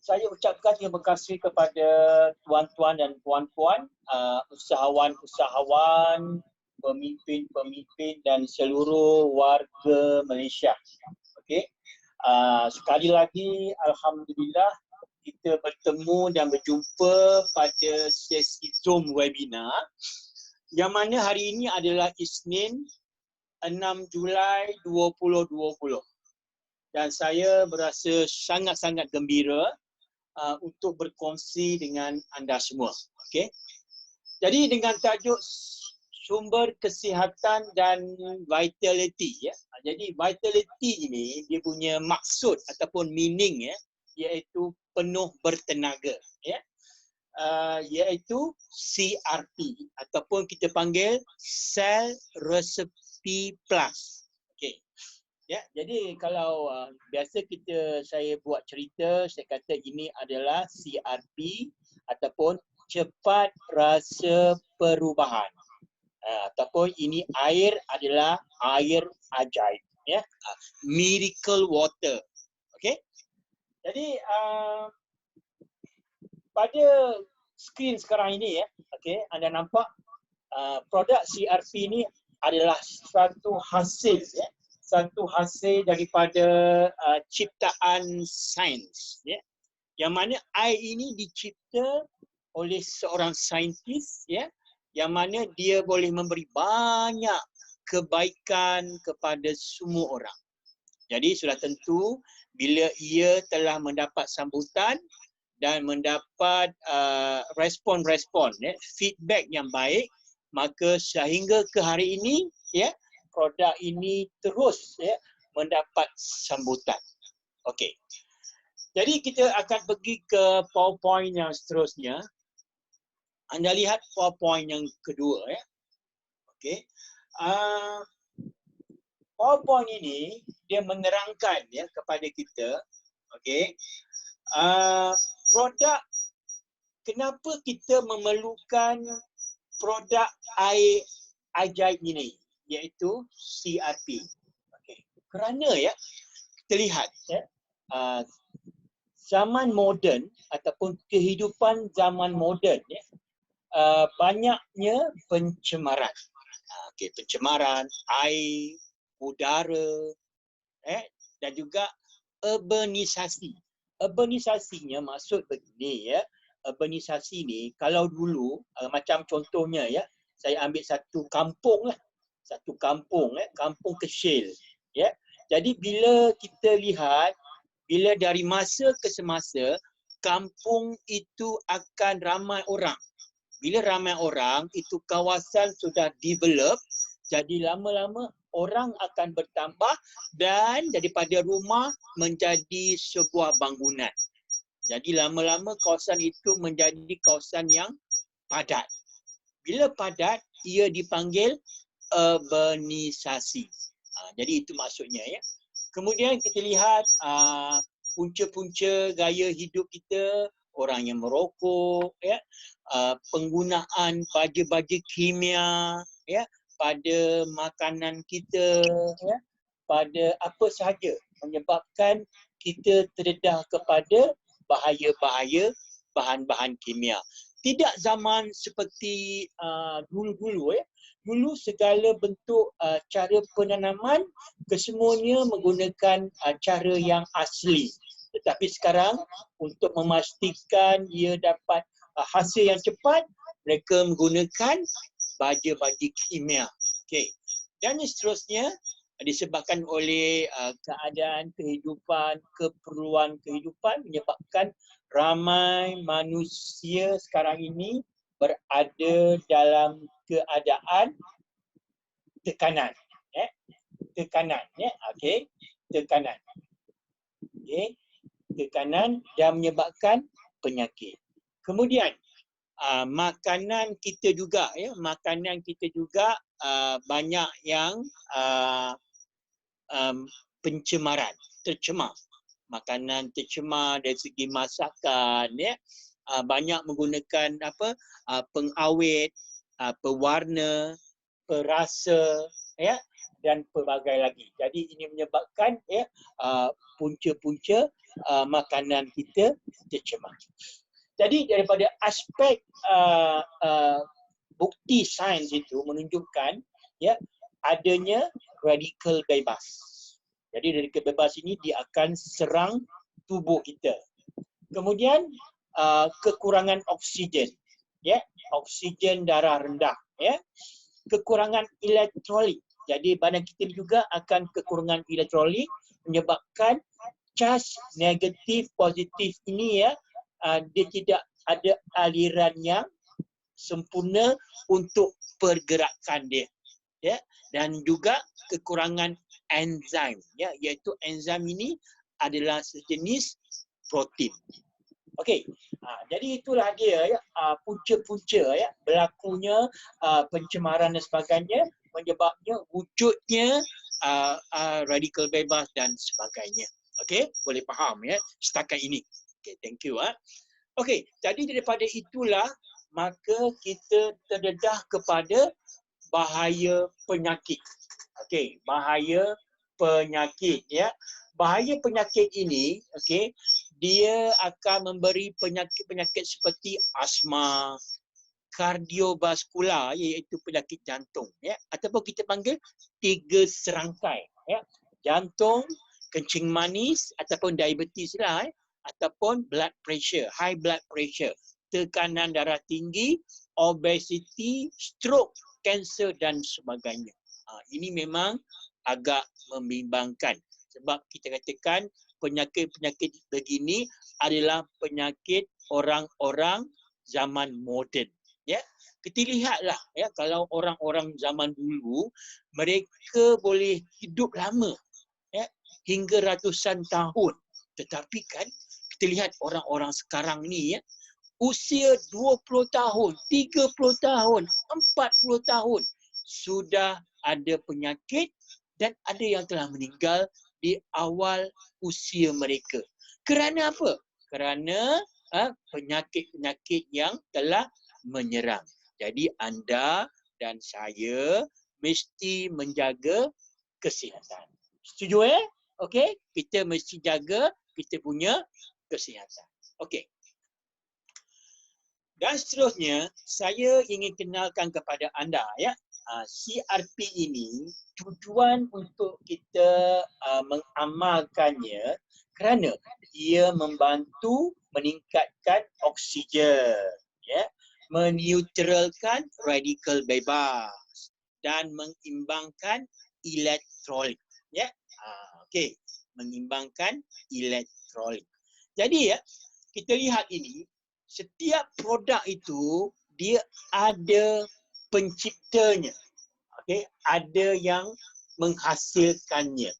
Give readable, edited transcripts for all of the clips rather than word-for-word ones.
saya ucapkan terima kasih kepada tuan-tuan dan puan-puan, usahawan-usahawan, pemimpin-pemimpin dan seluruh warga Malaysia. Okey. Sekali lagi alhamdulillah kita bertemu dan berjumpa pada sesi Zoom webinar yang mana hari ini adalah Isnin 6 Julai 2020 dan saya berasa sangat-sangat gembira untuk berkongsi dengan anda semua. Okey. Jadi dengan tajuk sumber kesihatan dan vitality ya. Jadi vitality ini dia punya maksud ataupun meaning ya, iaitu penuh bertenaga ya. Iaitu CRP ataupun kita panggil Cell Recipe Plus. Okey. Ya, jadi kalau biasa saya buat cerita, saya kata ini adalah CRP ataupun cepat rasa perubahan. Ataupun ini air adalah air ajaib ya. Miracle water. Okey. Jadi pada skrin sekarang ini ya, okey, anda nampak produk CRP ini adalah satu hasil ya, satu hasil daripada ciptaan sains ya. Yang mana air ini dicipta oleh seorang saintis ya, yang mana dia boleh memberi banyak kebaikan kepada semua orang. Jadi sudah tentu bila ia telah mendapat sambutan dan mendapat respon-respon ya, feedback yang baik, maka sehingga ke hari ini ya, produk ini terus ya mendapat sambutan. Okey. Jadi kita akan pergi ke PowerPoint yang seterusnya. Anda lihat PowerPoint yang kedua ya. Okey. PowerPoint ini dia menerangkan ya kepada kita, okey. Produk, kenapa kita memerlukan produk air ajaib ini, iaitu CRP. Okey. Kerana ya, kita lihat ya, zaman moden ataupun kehidupan zaman moden ya, banyaknya pencemaran. Okey, pencemaran air, udara, dan juga urbanisasi. Urbanisasinya maksud begini ya. Urbanisasi ni kalau dulu macam contohnya ya, saya ambil satu kampung lah. Satu kampung kampung kecil ya. Jadi bila kita lihat, bila dari masa ke semasa kampung itu akan ramai orang. Bila ramai orang, itu kawasan sudah develop, jadi lama-lama orang akan bertambah dan daripada rumah menjadi sebuah bangunan. Jadi lama-lama kawasan itu menjadi kawasan yang padat. Bila padat, ia dipanggil urbanisasi. Jadi itu maksudnya ya. Kemudian kita lihat punca-punca gaya hidup kita, orang yang merokok ya, penggunaan baja-baja kimia ya pada makanan kita ya, pada apa sahaja menyebabkan kita terdedah kepada bahaya-bahaya bahan-bahan kimia. Tidak zaman seperti dulu-dulu ya. Dulu segala bentuk cara penanaman kesemuanya menggunakan cara yang asli. Tetapi sekarang untuk memastikan ia dapat hasil yang cepat, mereka menggunakan baja-baja kimia. Okey. Dan seterusnya disebabkan oleh keadaan kehidupan, keperluan kehidupan menyebabkan ramai manusia sekarang ini berada dalam keadaan tekanan. Tekanan. Okey. Tekanan. Okey. Tekanan dan menyebabkan penyakit. Kemudian makanan kita juga ya, makanan kita juga banyak yang pencemaran, tercemar. Makanan tercemar dari segi masakan ya, banyak menggunakan pengawet, pewarna, perasa ya, dan pelbagai lagi. Jadi ini menyebabkan ya punca-punca makanan kita tercemar. Jadi daripada aspek bukti sains itu menunjukkan ya adanya radikal bebas. Jadi radikal bebas ini dia akan serang tubuh kita. Kemudian kekurangan oksigen, ya, oksigen darah rendah, ya, kekurangan elektrolit. Jadi badan kita juga akan kekurangan elektrolit menyebabkan charge negatif positif ini ya dia tidak ada aliran yang sempurna untuk pergerakan dia, ya, dan juga kekurangan enzim, ya, iaitu enzim ini adalah sejenis protein. Okey, jadi itulah dia ya punca-punca ya berlakunya pencemaran dan sebagainya menyebabnya wujudnya radikal bebas dan sebagainya. Okey, boleh faham ya setakat ini. Okey, thank you. Okey, jadi daripada itulah maka kita terdedah kepada bahaya penyakit. Okey, bahaya penyakit ya. Bahaya penyakit ini, okey, dia akan memberi penyakit-penyakit seperti asma, kardiovaskular iaitu penyakit jantung ya, ataupun kita panggil 3 serangkai ya. Jantung, kencing manis ataupun diabetes lah ataupun blood pressure, high blood pressure, tekanan darah tinggi, obesity, stroke, kanser dan sebagainya. Ini memang agak membimbangkan sebab kita katakan penyakit-penyakit begini adalah penyakit orang-orang zaman moden. Ya, kita lihatlah ya kalau orang-orang zaman dulu mereka boleh hidup lama ya hingga ratusan tahun. Tetapi kan kita lihat orang-orang sekarang ni ya usia 20 tahun, 30 tahun, 40 tahun sudah ada penyakit dan ada yang telah meninggal di awal usia mereka. Kerana apa? Kerana penyakit-penyakit yang telah menyerang. Jadi anda dan saya mesti menjaga kesihatan. Setuju ya? Okey, kita mesti jaga kita punya kesihatan. Okey. Dan seterusnya, saya ingin kenalkan kepada anda ya, CRP ini tujuan untuk kita mengamalkannya kerana ia membantu meningkatkan oksigen, ya, meneutralkan radikal bebas dan mengimbangkan elektrolit, ya. Okey, mengimbangkan elektrolit. Jadi ya, kita lihat ini setiap produk itu dia ada penciptanya. Okey, ada yang menghasilkannya.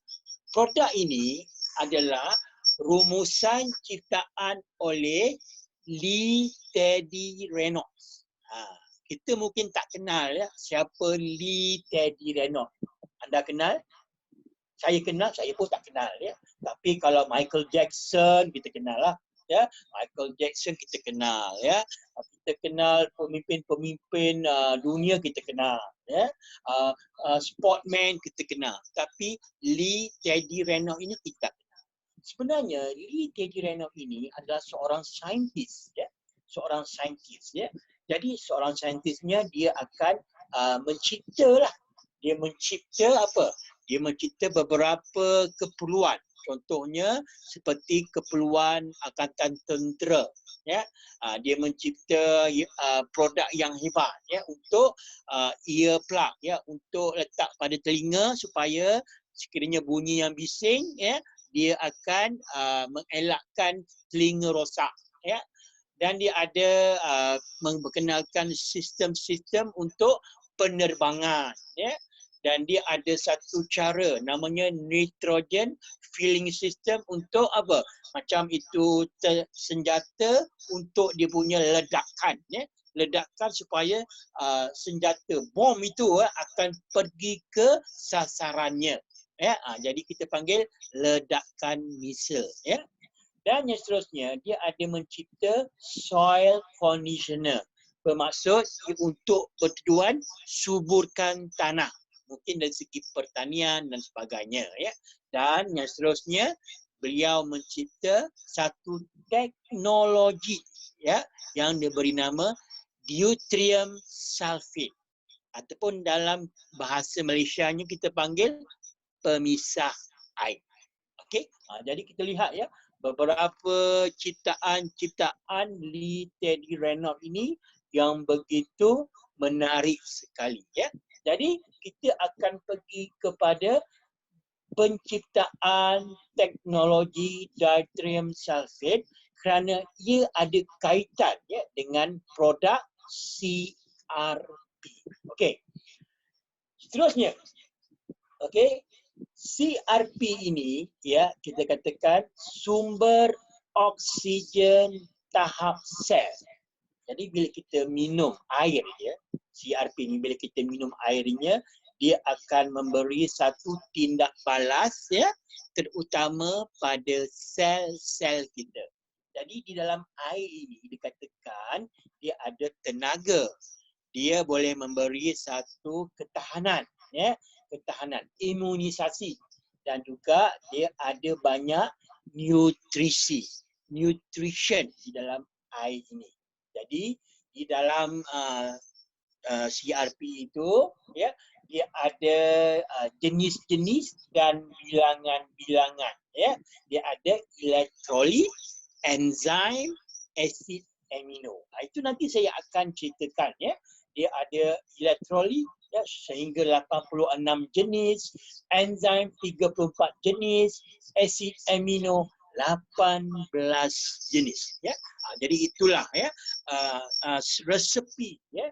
Produk ini adalah rumusan ciptaan oleh Lee Teddy Reynolds. Kita mungkin tak kenal ya siapa Lee Teddy Reynolds. Anda kenal? Saya kenal, saya pun tak kenal ya. Tapi kalau Michael Jackson kita kenal lah. Ya, Michael Jackson kita kenal ya, kita kenal pemimpin-pemimpin dunia kita kenal ya, sportman kita kenal, tapi Lee Teddy Reynolds ini kita kenal. Sebenarnya Lee Teddy Reynolds ini adalah seorang saintis ya, seorang saintis ya. Jadi seorang saintisnya dia akan mencipta lah, dia mencipta apa? Dia mencipta beberapa keperluan. Contohnya seperti keperluan angkatan tentera, ya, dia mencipta produk yang hebat, ya, untuk earplug, ya, untuk letak pada telinga supaya sekiranya bunyi yang bising, ya, dia akan mengelakkan telinga rosak, ya. Dan dia ada memperkenalkan sistem-sistem untuk penerbangan, ya. Dan dia ada satu cara namanya nitrogen filling system untuk apa? Macam itu senjata untuk dia punya ledakan, ya. Ledakan supaya senjata bom itu akan pergi ke sasarannya, ya. Jadi kita panggil ledakan misil, ya. Dan yang seterusnya dia ada mencipta soil conditioner, bermaksud untuk bertujuan suburkan tanah. Mungkin dari segi pertanian dan sebagainya, ya. Dan yang seterusnya beliau mencipta satu teknologi ya yang diberi nama deuterium sulfate ataupun dalam bahasa Malaysianya kita panggil pemisah air. Okey, jadi kita lihat ya beberapa ciptaan Lee Teddy Reynolds ini yang begitu menarik sekali ya. Jadi kita akan pergi kepada penciptaan teknologi deuterium sulfate kerana ia ada kaitan ya dengan produk CRP. Okey. Seterusnya. Okey. CRP ini ya kita katakan sumber oksigen tahap sel. Jadi bila kita minum air ya, CRP ini bila kita minum airnya, dia akan memberi satu tindak balas ya, terutama pada sel-sel kita. Jadi di dalam air ini dikatakan dia ada tenaga. Dia boleh memberi satu ketahanan ya, ketahanan imunisasi dan juga dia ada banyak nutrition di dalam air ini. Jadi di dalam CRP itu ya dia ada jenis-jenis dan bilangan-bilangan ya. Dia ada elektrolit, enzim, asid amino. Itu nanti saya akan ceritakan ya. Dia ada elektrolit ya sehingga 86 jenis, enzim 34 jenis, asid amino 18 jenis ya. Jadi itulah ya resepi ya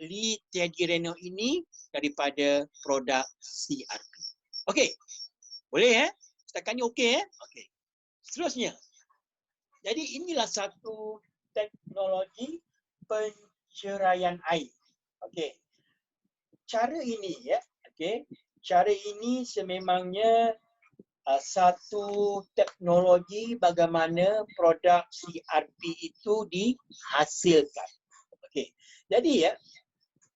Lee Teddy Reynolds ini daripada produk CRP. Okey. Boleh ya? Setakat ni okey ya? Okey. Seterusnya. Jadi inilah satu teknologi penceraian air. Okey. Cara ini ya, okey. Cara ini sememangnya satu teknologi bagaimana produk CRP itu dihasilkan. Okey. Jadi ya,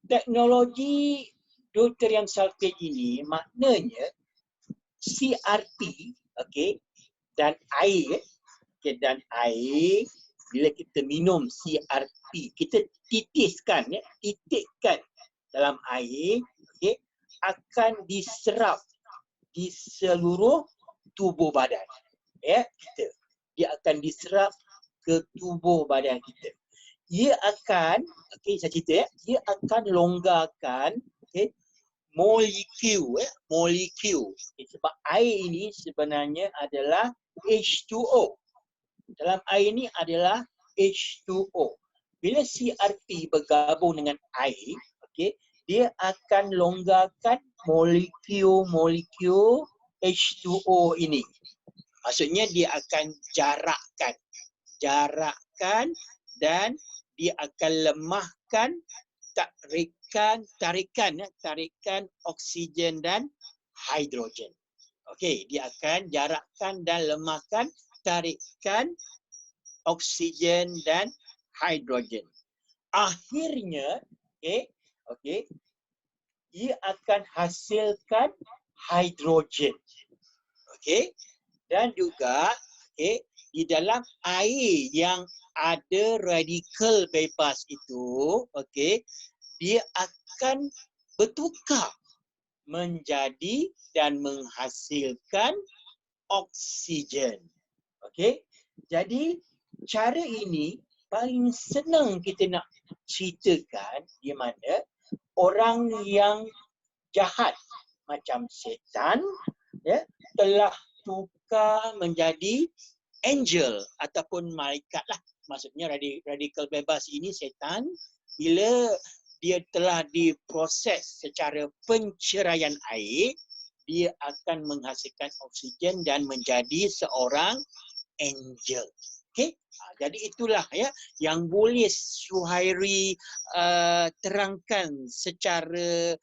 teknologi deuterium sulfate ini maknanya CRP okey dan air okey dan air bila kita minum CRP kita titiskan ya, titikkan dalam air okey akan diserap di seluruh tubuh badan ya kita. Dia akan diserap ke tubuh badan kita. Ia akan okey saya cerita ya, ia akan longgarkan okey molekul ya, molekul. Sebab air ini sebenarnya adalah H2O. Dalam air ini adalah H2O. Bila CRP bergabung dengan air, okey, dia akan longgarkan molekul-molekul H2O ini. Maksudnya dia akan jarakkan dan dia akan lemahkan tarikan oksigen dan hidrogen. Okey, dia akan jarakkan dan lemahkan tarikan oksigen dan hidrogen. Akhirnya, okey, ia akan hasilkan hidrogen. Okey, dan juga di dalam air yang ada radikal bebas itu, okey, dia akan bertukar menjadi dan menghasilkan oksigen. Okey, jadi cara ini paling senang kita nak ceritakan di mana orang yang jahat macam setan ya telah tukar menjadi angel ataupun malaikat lah. Maksudnya radikal bebas ini setan bila dia telah diproses secara penceraian air, dia akan menghasilkan oksigen dan menjadi seorang angel. Okey, jadi itulah ya yang boleh Suhairi terangkan secara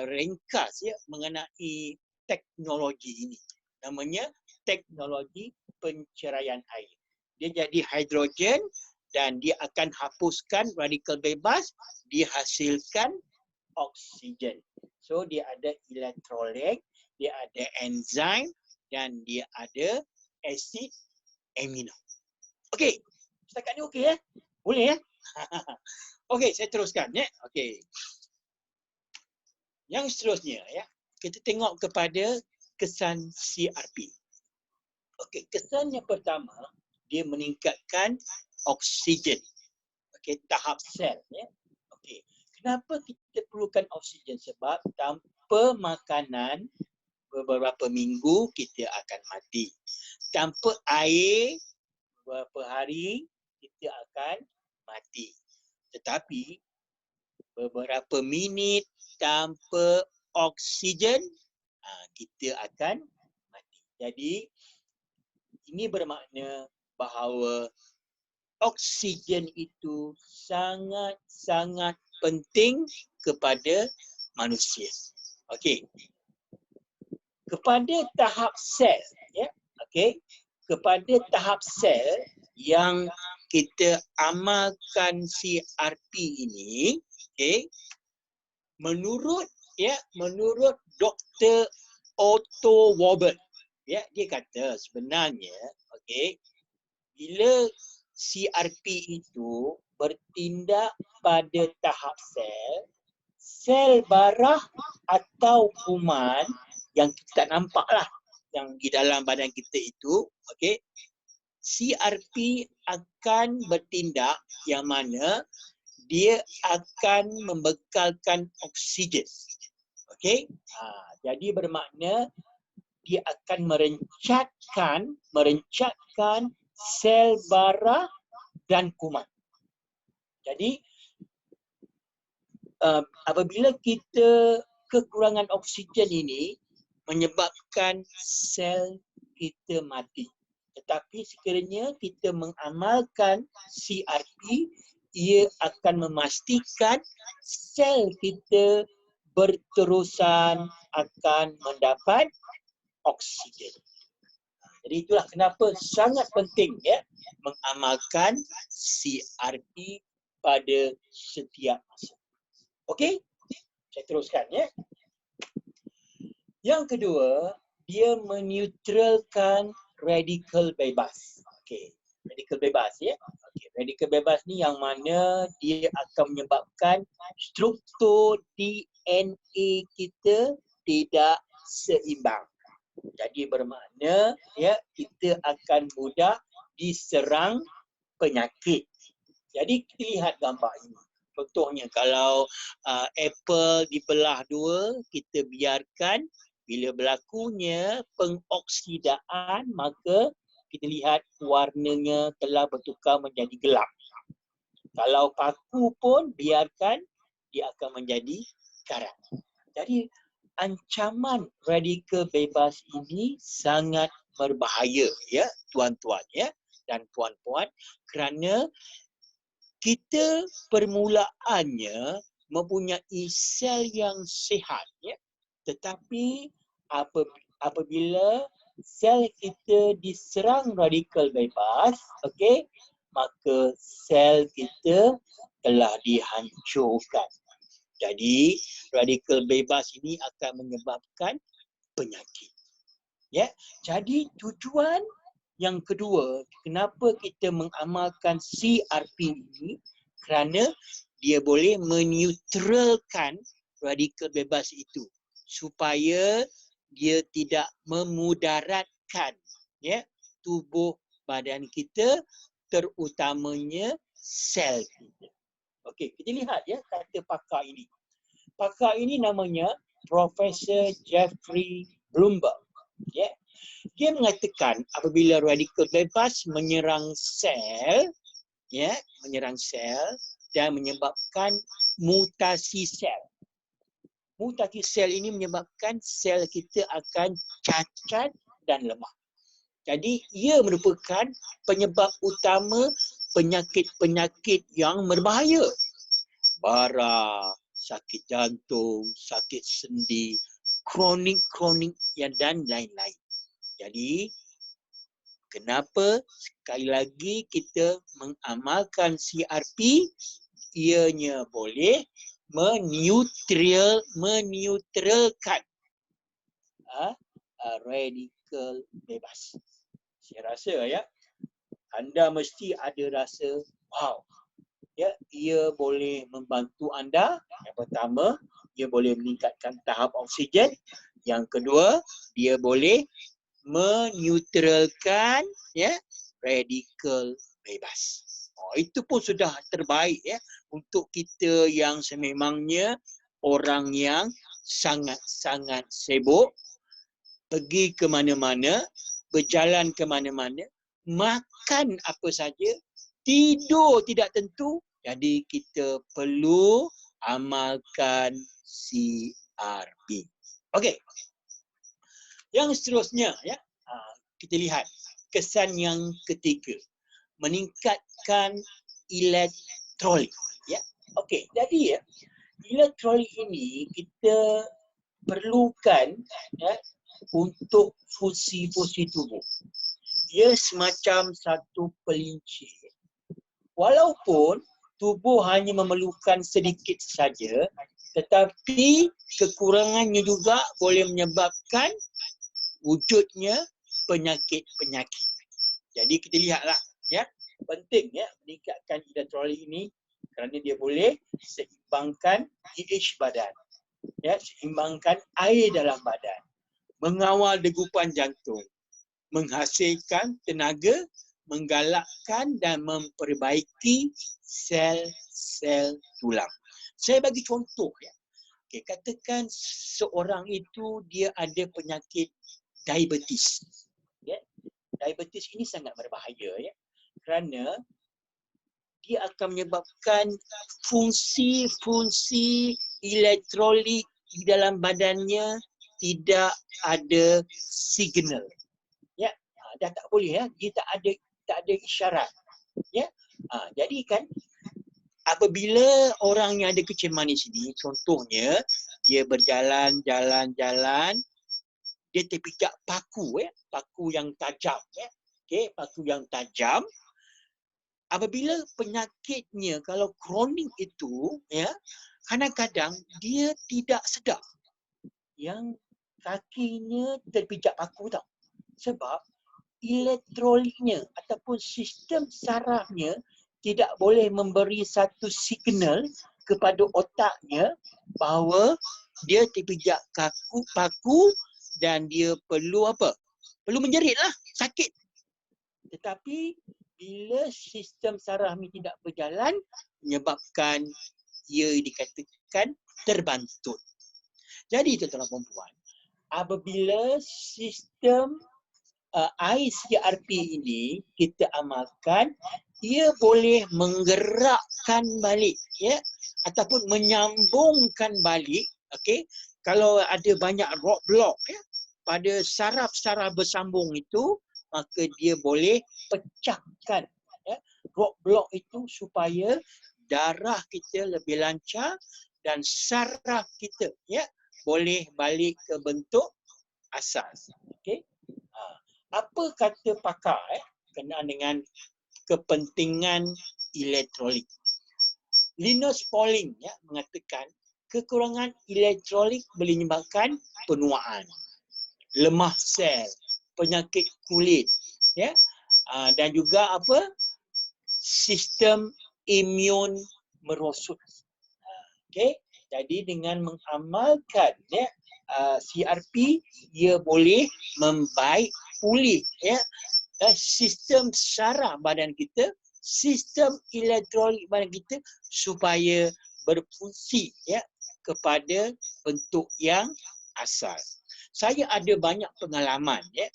ringkas ya mengenai teknologi ini. Namanya teknologi penceraian air. Dia jadi hidrogen dan dia akan hapuskan radikal bebas, dihasilkan oksigen. So dia ada elektrolit, dia ada enzim dan dia ada asid amino. Okey. Setakat ni okey ya? Boleh ya? Okey, saya teruskan ya. Okey. Yang seterusnya ya, kita tengok kepada kesan CRP. Okey, kesan yang pertama, dia meningkatkan oksigen. Okey, tahap sel ya. Okey. Kenapa kita perlukan oksigen? Sebab tanpa makanan beberapa minggu kita akan mati. Tanpa air beberapa hari kita akan mati. Tetapi beberapa minit tanpa oksigen kita akan mati. Jadi ini bermakna bahawa oksigen itu sangat-sangat penting kepada manusia. Okey. Kepada tahap sel ya. Okey. Kepada tahap sel yang kita amalkan CRP ini, okey. Menurut Dr. Otto Warburg, ya, dia kata sebenarnya okey, bila CRP itu bertindak pada tahap sel barah atau kuman yang kita tak nampak lah, yang di dalam badan kita itu, okey, CRP akan bertindak yang mana dia akan membekalkan oksigen. Okey? Jadi bermakna dia akan merencatkan sel barah dan kuman. Jadi apabila kita kekurangan oksigen ini menyebabkan sel kita mati. Tetapi sekiranya kita mengamalkan CRP, ia akan memastikan sel kita berterusan akan mendapat oksigen. Jadi itulah kenapa sangat penting ya mengamalkan CRP pada setiap masa. Okey? Saya teruskan ya. Yang kedua, dia meneutralkan radikal bebas. Okey, radikal bebas ya. Okey, radikal bebas ni yang mana dia akan menyebabkan struktur DNA kita tidak seimbang. Jadi bermakna ya kita akan mudah diserang penyakit. Jadi kita lihat gambar ini. Contohnya kalau apple dibelah dua, kita biarkan bila berlakunya pengoksidaan, maka kita lihat warnanya telah bertukar menjadi gelap. Kalau paku pun biarkan dia akan menjadi karat. Jadi ancaman radikal bebas ini sangat berbahaya ya tuan-tuan ya dan puan-puan, kerana kita permulaannya mempunyai sel yang sihat ya, tetapi apabila sel kita diserang radikal bebas, okey, maka sel kita telah dihancurkan. Jadi radikal bebas ini akan menyebabkan penyakit. Ya, jadi tujuan yang kedua, kenapa kita mengamalkan CRP ini? Kerana dia boleh meneutralkan radikal bebas itu supaya dia tidak memudaratkan ya tubuh badan kita, terutamanya sel kita. Okey, kita lihat ya kata pakar ini. Pakar ini namanya Profesor Jeffrey Bloomberg. Ya. Dia mengatakan apabila radikal bebas menyerang sel, ya, menyerang sel dan menyebabkan mutasi sel. Mutasi sel ini menyebabkan sel kita akan cacat dan lemah. Jadi ia merupakan penyebab utama penyakit-penyakit yang berbahaya. Bara, sakit jantung, sakit sendi, kronik dan lain-lain. Jadi kenapa sekali lagi kita mengamalkan CRP? Ianya boleh meneutralkan radikal bebas. Saya rasa ya, anda mesti ada rasa, wow, ya, ia boleh membantu anda. Yang pertama, dia boleh meningkatkan tahap oksigen. Yang kedua, dia boleh menetralkan ya radikal bebas. Oh, itu pun sudah terbaik ya untuk kita yang sememangnya orang yang sangat-sangat sibuk, pergi ke mana-mana, berjalan ke mana-mana, makan apa saja, tidur tidak tentu. Jadi kita perlu amalkan CRP. Okey. Yang seterusnya ya, kita lihat kesan yang ketiga, meningkatkan elektrolit ya. Okey, jadi ya, elektrolit ini kita perlukan ya untuk fungsi-fungsi tubuh. Dia semacam satu pelinci. Walaupun tubuh hanya memerlukan sedikit saja, tetapi kekurangannya juga boleh menyebabkan wujudnya penyakit-penyakit. Jadi kita lihatlah ya, penting ya meningkatkan elektrolit ini kerana dia boleh seimbangkan pH badan. Ya, seimbangkan air dalam badan, mengawal degupan jantung, menghasilkan tenaga, menggalakkan dan memperbaiki sel-sel tulang. Saya bagi contoh ya. Okay, katakan seorang itu dia ada penyakit diabetes. Ya. Diabetes ini sangat berbahaya ya. Kerana dia akan menyebabkan fungsi-fungsi elektrolit di dalam badannya tidak ada signal. Ya, dah tak boleh ya, dia tak ada isyarat. Ya. Jadi kan apabila orang yang ada kencing manis ini, contohnya dia berjalan, jalan, dia terpijak paku ya, paku yang tajam ya. Okey, paku yang tajam. Apabila penyakitnya kalau kronik itu ya, kadang-kadang dia tidak sedar yang kakinya terpijak paku tau. Sebab elektrolitnya ataupun sistem sarafnya tidak boleh memberi satu signal kepada otaknya bahawa dia terpijak paku dan dia perlu apa? Perlu menjeritlah, sakit. Tetapi bila sistem saraf ini tidak berjalan, menyebabkan ia dikatakan terbantut. Jadi tuan-tuan dan puan, apabila sistem ICRP ini kita amalkan, ia boleh menggerakkan balik ya ataupun menyambungkan balik, okey, kalau ada banyak roadblock ya pada saraf-saraf bersambung itu, maka dia boleh pecahkan ya roadblock itu supaya darah kita lebih lancar dan saraf kita ya boleh balik ke bentuk asal. Okey. Apa kata pakar kenaan dengan kepentingan elektrolit? Linus Pauling ya mengatakan kekurangan elektrolit boleh menyebabkan penuaan, lemah sel, penyakit kulit ya, dan juga apa, sistem imun merosot. Okey, jadi dengan mengamalkan ya CRP, ia boleh membaik pulih ya sistem saraf badan kita, sistem elektrolit badan kita supaya berfungsi ya kepada bentuk yang asal. Saya ada banyak pengalaman ya,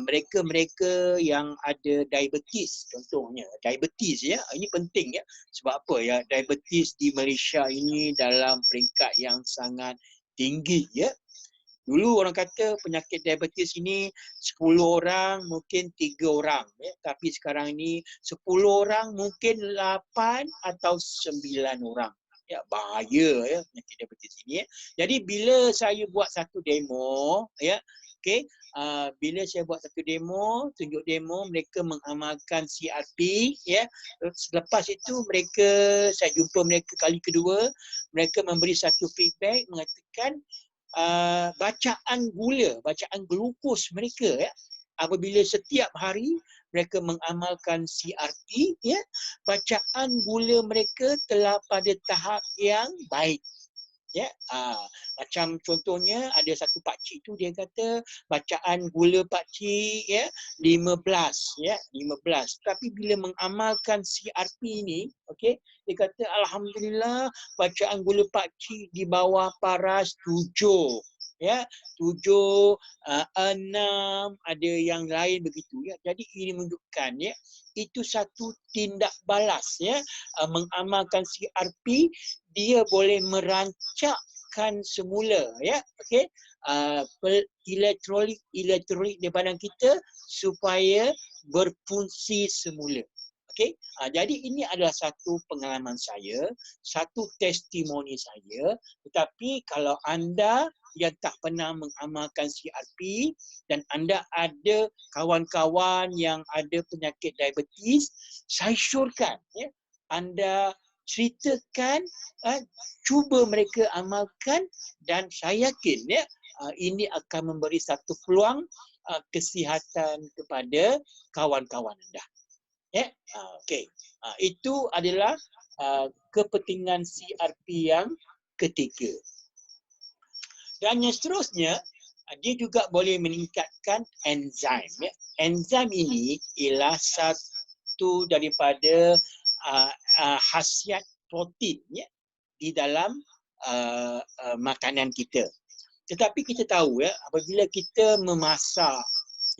mereka-mereka yang ada diabetes, contohnya diabetes ya, ini penting ya. Sebab apa ya, diabetes di Malaysia ini dalam peringkat yang sangat tinggi ya. Dulu orang kata penyakit diabetes ini 10 orang mungkin 3 orang ya, tapi sekarang ini 10 orang mungkin 8 atau 9 orang. Ya, bahaya ya penyakit diabetes ini ya. Jadi bila saya buat satu demo ya, okey, bila saya buat satu demo, tunjuk demo, mereka mengamalkan CRP ya. Selepas itu mereka, saya jumpa mereka kali kedua, mereka memberi satu feedback mengatakan bacaan gula, bacaan glukos mereka ya apabila setiap hari mereka mengamalkan CRP, ya, bacaan gula mereka telah pada tahap yang baik. Ya, macam contohnya ada satu pakcik tu dia kata bacaan gula pakcik ya 15 ya 15, tapi bila mengamalkan CRP ni, okey, dia kata alhamdulillah bacaan gula pakcik di bawah paras 7 ya 7, 6, ada yang lain begitu ya. Jadi ini menunjukkan ya itu satu tindak balas ya, mengamalkan CRP, dia boleh merancakkan semula ya, okey, elektrolit di badan kita supaya berfungsi semula. Okey, jadi ini adalah satu pengalaman saya, satu testimoni saya. Tetapi kalau anda yang tak pernah mengamalkan CRP dan anda ada kawan-kawan yang ada penyakit diabetes, saya syorkan ya, anda ceritakan, cuba mereka amalkan, dan saya yakin ya ini akan memberi satu peluang kesihatan kepada kawan-kawan anda. Ya, okey. Itu adalah kepentingan CRP yang ketiga. Dan yang seterusnya, dia juga boleh meningkatkan enzim. Ya. Enzim ini ialah satu daripada khasiat protein ya, di dalam makanan kita. Tetapi kita tahu ya, apabila kita memasak,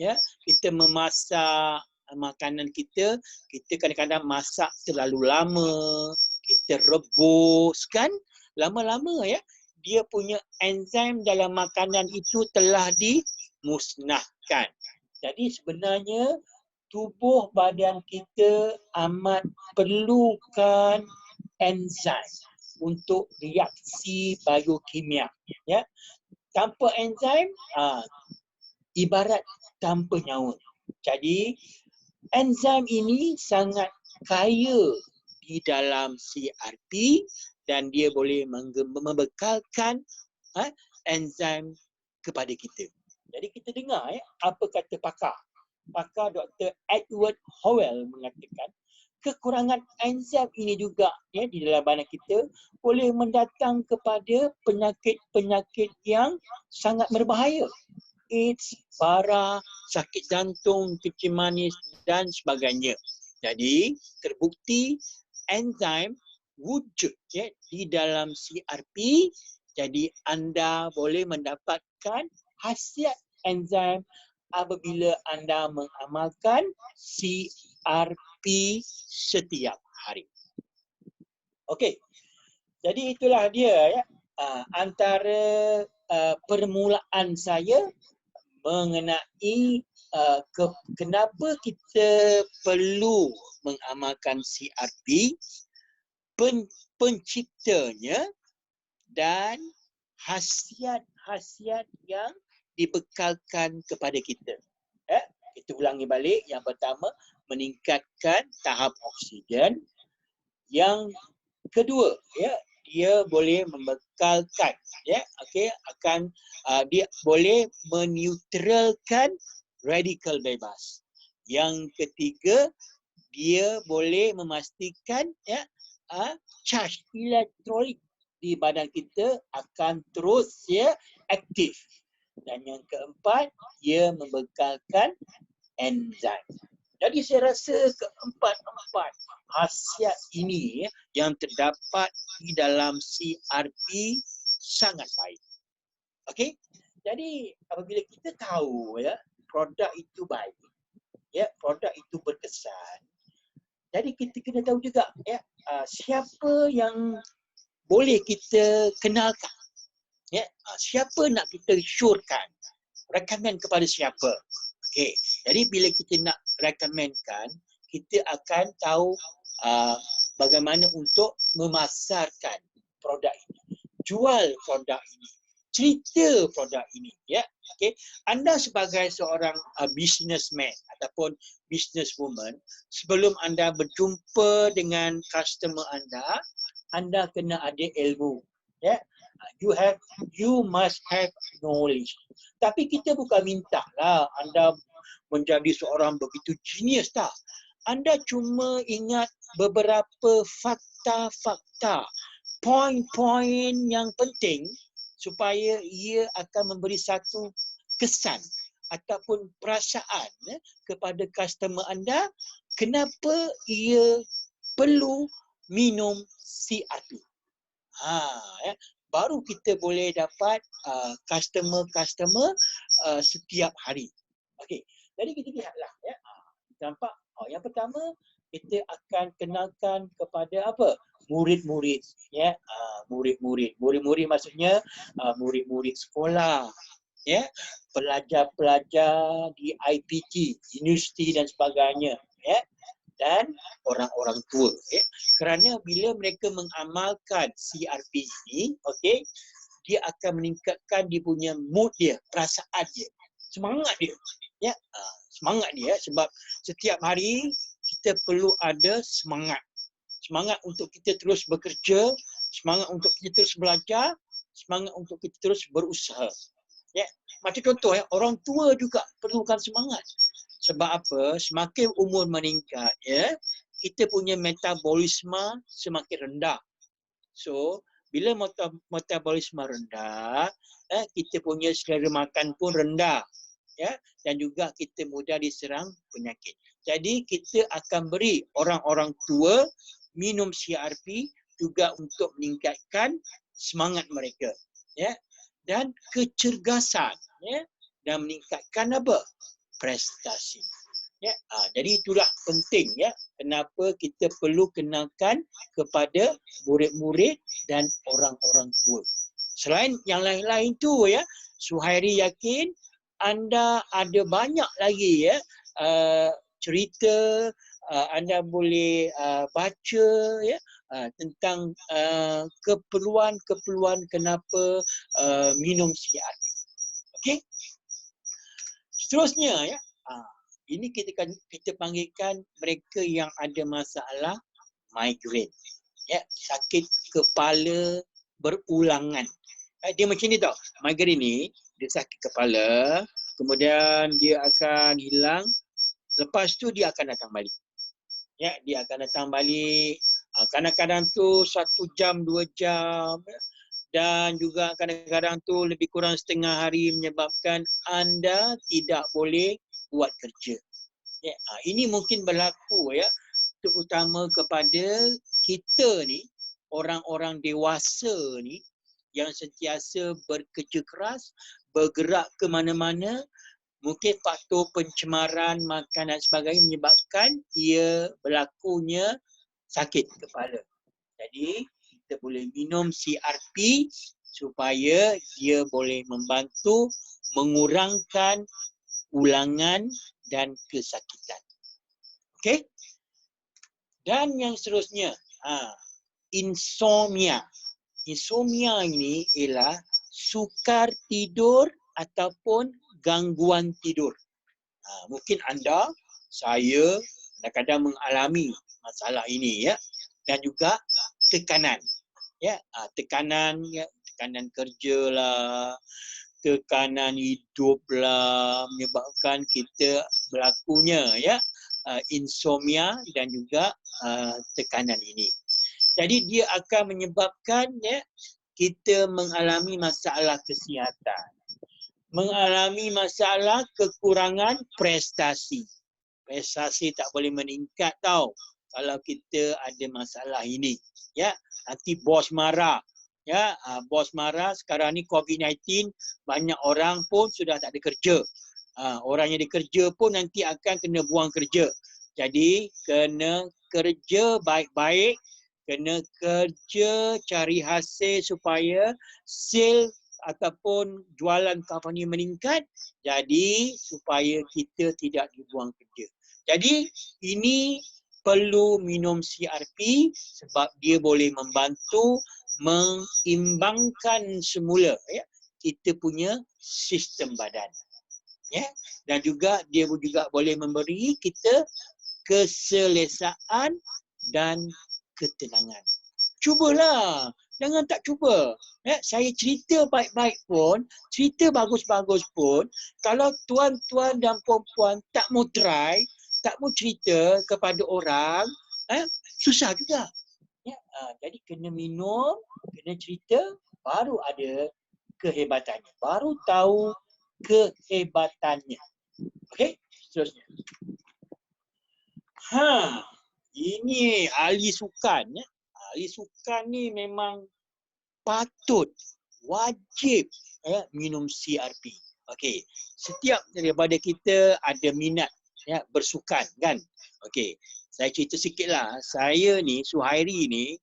ya, kita memasak makanan kita, kita kadang-kadang masak terlalu lama, kita rebus kan, lama-lama ya, dia punya enzim dalam makanan itu telah dimusnahkan. Jadi sebenarnya tubuh badan kita amat perlukan enzim untuk reaksi biokimia. Ya. Tanpa enzim, ibarat tanpa nyawa. Jadi enzim ini sangat kaya di dalam CRP dan dia boleh membekalkan enzim kepada kita. Jadi kita dengar ya, apa kata pakar. Pakar Dr. Edward Howell mengatakan kekurangan enzim ini juga ya di dalam badan kita boleh mendatang kepada penyakit-penyakit yang sangat berbahaya. AIDS, parah, sakit jantung, kencing manis dan sebagainya. Jadi terbukti enzim wujud ya di dalam CRP. Jadi anda boleh mendapatkan khasiat enzim apabila anda mengamalkan CRP setiap hari. Okey. Jadi itulah dia ya antara permulaan saya mengenai kenapa kita perlu mengamalkan CRP, penciptanya dan khasiat-khasiat yang dibekalkan kepada kita. Kita ulangi balik. Yang pertama, meningkatkan tahap oksigen. Yang kedua, ya, dia boleh membekalkan, ya, okey, akan dia boleh menetralkan radikal bebas. Yang ketiga, dia boleh memastikan ya charge elektrolit di badan kita akan terus ya aktif. Dan yang keempat, ia membekalkan enzim. Jadi saya rasa keempat-empat khasiat ini yang terdapat di dalam CRP sangat baik. Okey? Jadi apabila kita tahu ya produk itu baik, ya produk itu berkesan, jadi kita kena tahu juga ya siapa yang boleh kita kenalkan. Ya, siapa nak kita syorkan, recommend kepada siapa. Okey. Jadi bila kita nak recommendkan, kita akan tahu bagaimana untuk memasarkan produk ini, jual produk ini, cerita produk ini, ya. Okey. Anda sebagai seorang businessman ataupun businesswoman, sebelum anda berjumpa dengan customer anda kena ada ilmu, ya. You must have knowledge. Tapi kita bukan minta lah anda menjadi seorang begitu genius, tak. Anda cuma ingat beberapa fakta-fakta, poin-poin yang penting supaya ia akan memberi satu kesan ataupun perasaan kepada customer anda kenapa ia perlu minum CRP. Baru kita boleh dapat customer-customer setiap hari. Okey, jadi kita lihatlah ya. Nampak? Yang pertama kita akan kenalkan kepada apa? Murid-murid ya. Murid-murid maksudnya murid-murid sekolah ya, pelajar-pelajar di IPT, universiti dan sebagainya ya. Dan orang-orang tua ya. Kerana bila mereka mengamalkan CRP ini, okey, dia akan meningkatkan dia punya mood dia, perasaan dia, semangat dia ya. Semangat dia sebab setiap hari kita perlu ada semangat untuk kita terus bekerja, semangat untuk kita terus belajar, semangat untuk kita terus berusaha ya. Macam contoh ya, orang tua juga perlukan semangat. Sebab apa? Semakin umur meningkat ya, kita punya metabolisme semakin rendah. So, bila metabolisme rendah, kita punya selera makan pun rendah ya, dan juga kita mudah diserang penyakit. Jadi kita akan beri orang-orang tua minum CRP juga untuk meningkatkan semangat mereka ya, dan kecergasan ya, dan meningkatkan apa? Prestasi ya. Jadi itulah penting ya, kenapa kita perlu kenalkan kepada murid-murid dan orang-orang tua. Selain yang lain-lain tu ya, Suhairi yakin anda ada banyak lagi ya cerita anda boleh baca ya tentang keperluan kenapa minum CRP. Okey. Seterusnya ya, ini kita panggilkan mereka yang ada masalah migraine ya, sakit kepala berulangan. Dia macam ni tau, migraine ni dia sakit kepala, kemudian dia akan hilang, lepas tu dia akan datang balik ya, dia akan datang balik kadang-kadang tu 1 jam 2 jam dan juga kadang-kadang tu lebih kurang setengah hari, menyebabkan anda tidak boleh buat kerja ya. Ini mungkin berlaku ya, terutama kepada kita ni, orang-orang dewasa ni yang sentiasa bekerja keras, bergerak ke mana-mana. Mungkin faktor pencemaran makan dan sebagainya menyebabkan ia berlakunya sakit kepala. Jadi kita boleh minum CRP supaya dia boleh membantu mengurangkan ulangan dan kesakitan. Okey? Dan yang seterusnya, insomnia. Insomnia ini ialah sukar tidur ataupun gangguan tidur. Mungkin anda, saya kadang-kadang mengalami masalah ini ya, dan juga tekanan ya, tekanan kerja lah, tekanan hidup lah, menyebabkan kita berlakunya ya insomnia dan juga tekanan ini. Jadi dia akan menyebabkan ya kita mengalami masalah kesihatan, mengalami masalah kekurangan prestasi. Prestasi tak boleh meningkat tau kalau kita ada masalah ini ya. Nanti bos marah ya, bos marah. Sekarang ni COVID-19 banyak orang pun sudah tak ada kerja. Orang yang dikerja pun nanti akan kena buang kerja. Jadi kena kerja baik-baik, kena kerja cari hasil supaya sale ataupun jualan company meningkat, jadi supaya kita tidak dibuang kerja. Jadi ini perlu minum CRP sebab dia boleh membantu mengimbangkan semula ya kita punya sistem badan ya, dan juga dia juga boleh memberi kita keselesaan dan ketenangan. Cubalah Jangan tak cuba. Saya cerita baik-baik pun, cerita bagus-bagus pun, kalau tuan-tuan dan puan-puan tak mau try, tak mau cerita kepada orang, susah juga. Jadi kena minum, kena cerita, baru ada kehebatannya. Baru tahu kehebatannya. Okey, seterusnya. Ini ahli sukan. Ahli sukan ni memang patut, wajib minum CRP. Okey, setiap daripada kita ada minat bersukan kan. Okey, saya cerita sikitlah. Saya ni, Suhairi ni,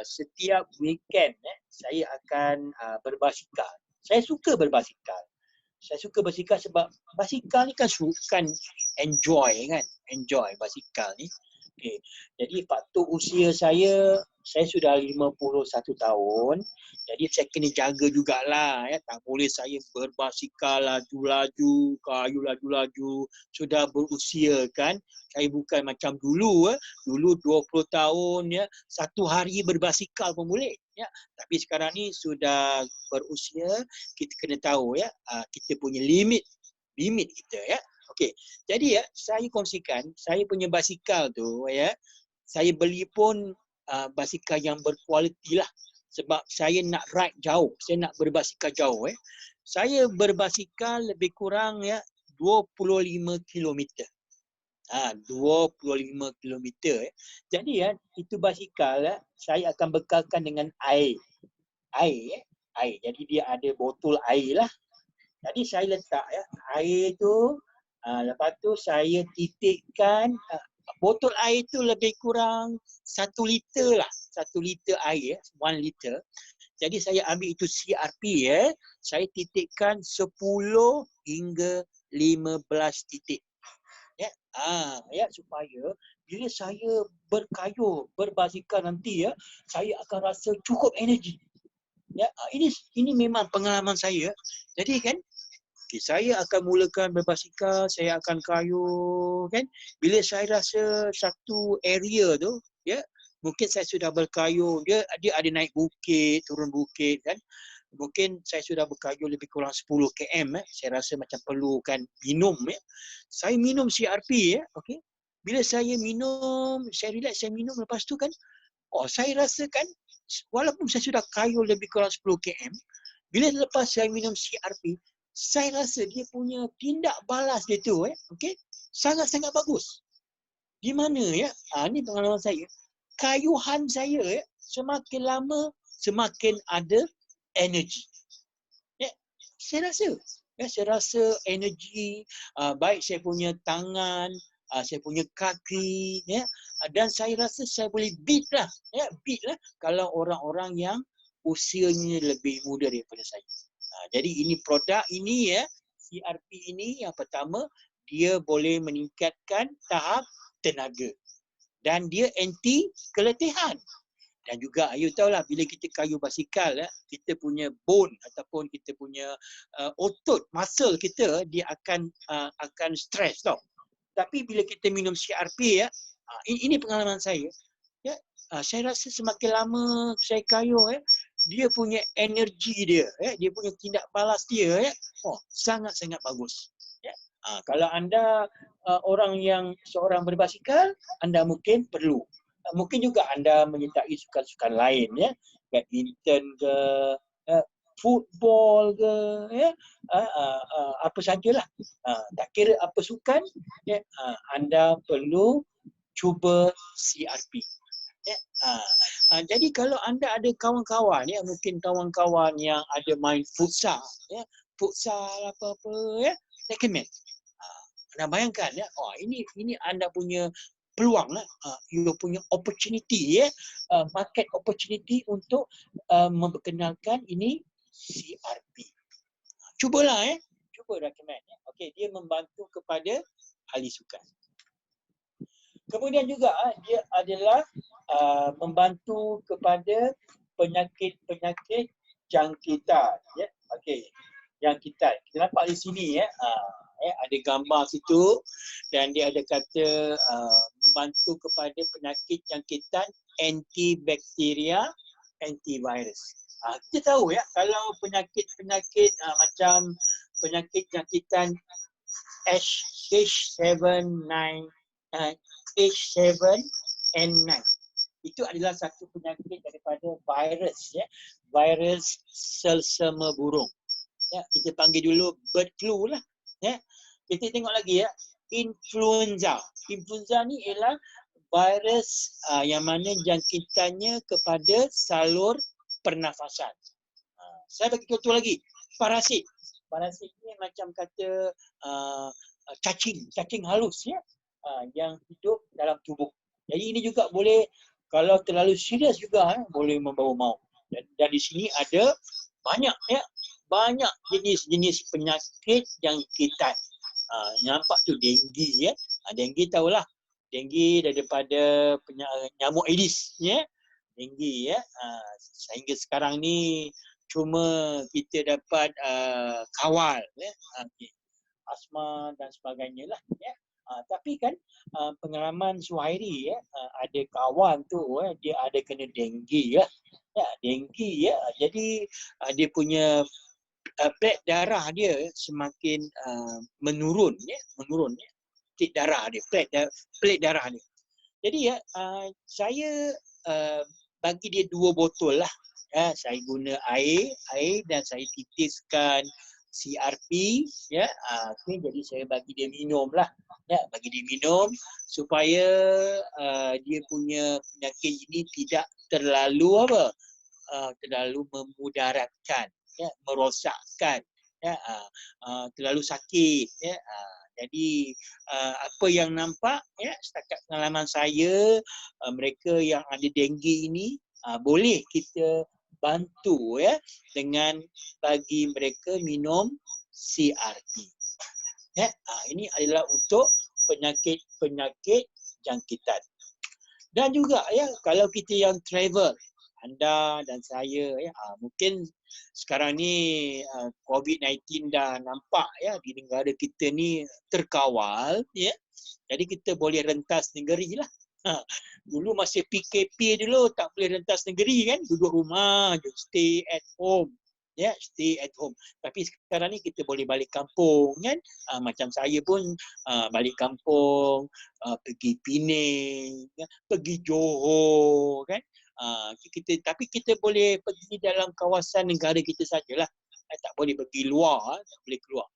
setiap weekend saya akan berbasikal. Saya suka berbasikal. Saya suka basikal sebab basikal ni kan sukan enjoy kan. Enjoy basikal ni. Okay. Jadi faktor usia saya sudah 51 tahun. Jadi saya kena jaga jugalah. Tak boleh saya berbasikal laju-laju, kayu laju-laju. Sudah berusia kan. Saya bukan macam dulu. Dulu 20 tahun, satu hari berbasikal pun boleh. Tapi sekarang ni sudah berusia, kita kena tahu kita punya limit kita. Okey. Jadi saya kongsikan saya punya basikal tu saya beli pun basikal yang berkualiti lah sebab saya nak ride jauh, saya nak berbasikal jauh Saya berbasikal lebih kurang 25 kilometer. 25 kilometer Jadi itu basikal saya akan bekalkan dengan air. Air. Jadi dia ada botol air lah. Jadi saya letak air tu. Lepas tu saya titikkan botol air tu lebih kurang 1 liter lah. 1 liter air, 1 liter. Jadi saya ambil itu CRP saya titikkan 10 hingga 15 titik. Supaya bila saya berkayuh, berbasikal nanti saya akan rasa cukup energi. Ini memang pengalaman saya. Jadi kan saya akan mulakan berbasikal, saya akan kayuh kan. Bila saya rasa satu area tu mungkin saya sudah berkayuh, dia ada naik bukit, turun bukit kan. Mungkin saya sudah berkayuh lebih kurang 10 km saya rasa macam perlukan minum Saya minum CRP okey. Bila saya minum, saya relax, saya minum, lepas tu kan saya rasakan walaupun saya sudah kayuh lebih kurang 10 km, bila lepas saya minum CRP, saya rasa dia punya tindak balas dia tu okey, sangat-sangat bagus. Di mana ni pengalaman saya. Kayuhan saya semakin lama semakin ada energi. Saya rasa energi baik saya punya tangan, saya punya kaki dan saya rasa saya boleh beat lah kalau orang-orang yang usianya lebih muda daripada saya. Jadi ini produk ini CRP ini yang pertama, dia boleh meningkatkan tahap tenaga dan dia anti keletihan. Dan juga you tahulah bila kita kayuh basikal kita punya bone ataupun kita punya otot, muscle kita dia akan stres tau. Tapi bila kita minum CRP ini pengalaman saya. Saya rasa semakin lama saya kayuh dia punya energi dia dia punya tindak balas dia sangat-sangat bagus. Kalau anda orang yang seorang berbasikal, anda mungkin perlu. Mungkin juga anda menyertai sukan-sukan lain badminton ke, football ke, apa sajalah. Tak kira apa sukan, anda perlu cuba CRP. Jadi kalau anda ada kawan-kawan mungkin kawan-kawan yang ada main futsal apa-apa recommend. Anda bayangkan ini anda punya peluang you punya opportunity market opportunity untuk memperkenalkan ini CRP. Cubalah cuba recommend okey, dia membantu kepada ahli sukan. Kemudian juga dia adalah membantu kepada penyakit-penyakit jangkitan okey, jangkitan. Kita nampak di sini ada gambar situ dan dia ada kata membantu kepada penyakit jangkitan antibakteria antivirus. Kita tahu ya, kalau penyakit-penyakit macam penyakit jangkitan H7N9 itu adalah satu penyakit daripada virus ya, virus selsema burung. Ya, kita panggil dulu bird flu lah. Ya. Kita tengok lagi ya, influenza. Influenza ni ialah virus yang mana jangkitannya kepada salur pernafasan. Saya bagi contoh lagi, parasit. Parasit ni macam kata cacing halus ya, yang hidup dalam tubuh. Jadi ini juga boleh, kalau terlalu serius juga boleh membawa maut. Dan di sini ada banyak ya, banyak jenis-jenis penyakit jangkitan. Nampak tu denggi ya. Denggi tahulah. Denggi daripada nyamuk Aedes ya. Denggi ya. Sehingga sekarang ni cuma kita dapat kawal ya. Asma dan sebagainya lah ya. Tapi kan pengalaman Suhairi ya, ada kawan tu dia ada kena denggi ya. Ya, denggi ya. Jadi dia punya plate darah dia semakin menurun ya, plate darah dia, plate darah dia. Jadi ya, saya bagi dia 2 botol lah. Ya, saya guna air dan saya titiskan CRP ya. Okay, jadi saya bagi dia minum lah. Ya, bagi dia minum supaya dia punya penyakit ini tidak terlalu terlalu memudaratkan ya, merosakkan ya, terlalu sakit ya. Jadi apa yang nampak ya, setakat pengalaman saya, mereka yang ada denggi ini boleh kita bantu ya dengan bagi mereka minum CRP ya. Ini adalah untuk penyakit-penyakit jangkitan. Dan juga ya, kalau kita yang travel, anda dan saya ya, mungkin sekarang ni COVID-19 dah nampak ya di negara kita ni terkawal ya. Jadi kita boleh rentas negeri lah. Dulu masih PKP dulu tak boleh rentas negeri kan, duduk rumah je, stay at home. Ya, stay at home. Tapi sekarang ni kita boleh balik kampung kan. Macam saya pun balik kampung, pergi Penang, pergi Johor kan. Tapi kita boleh pergi dalam kawasan negara kita sajalah. Tak boleh pergi luar, tak boleh keluar.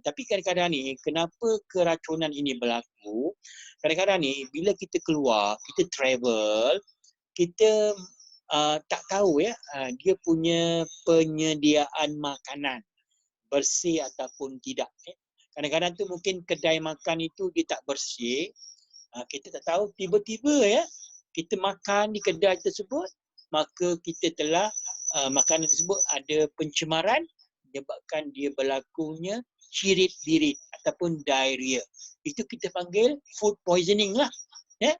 Tapi kadang-kadang ni kenapa keracunan ini berlaku? Kadang-kadang ni bila kita keluar, kita travel, kita tak tahu ya dia punya penyediaan makanan bersih ataupun tidak. Kadang-kadang tu mungkin kedai makan itu dia tak bersih. Kita tak tahu, tiba-tiba ya kita makan di kedai tersebut, maka kita telah makanan tersebut ada pencemaran, menyebabkan dia berlakunya cirit-birit ataupun diarrhea. Itu kita panggil food poisoning lah. Ya?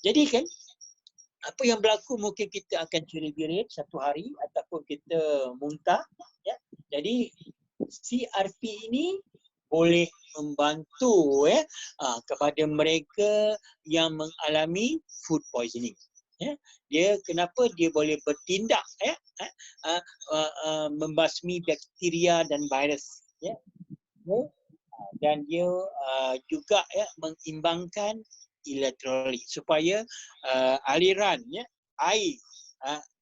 Jadi kan, apa yang berlaku mungkin kita akan cirit-birit satu hari ataupun kita muntah. Ya? Jadi CRP ini boleh membantu ya kepada mereka yang mengalami food poisoning. Ya, dia kenapa dia boleh bertindak ya, membasmi bakteria dan virus ya. Dan dia juga ya mengimbangkan elektrolit supaya aliran ya air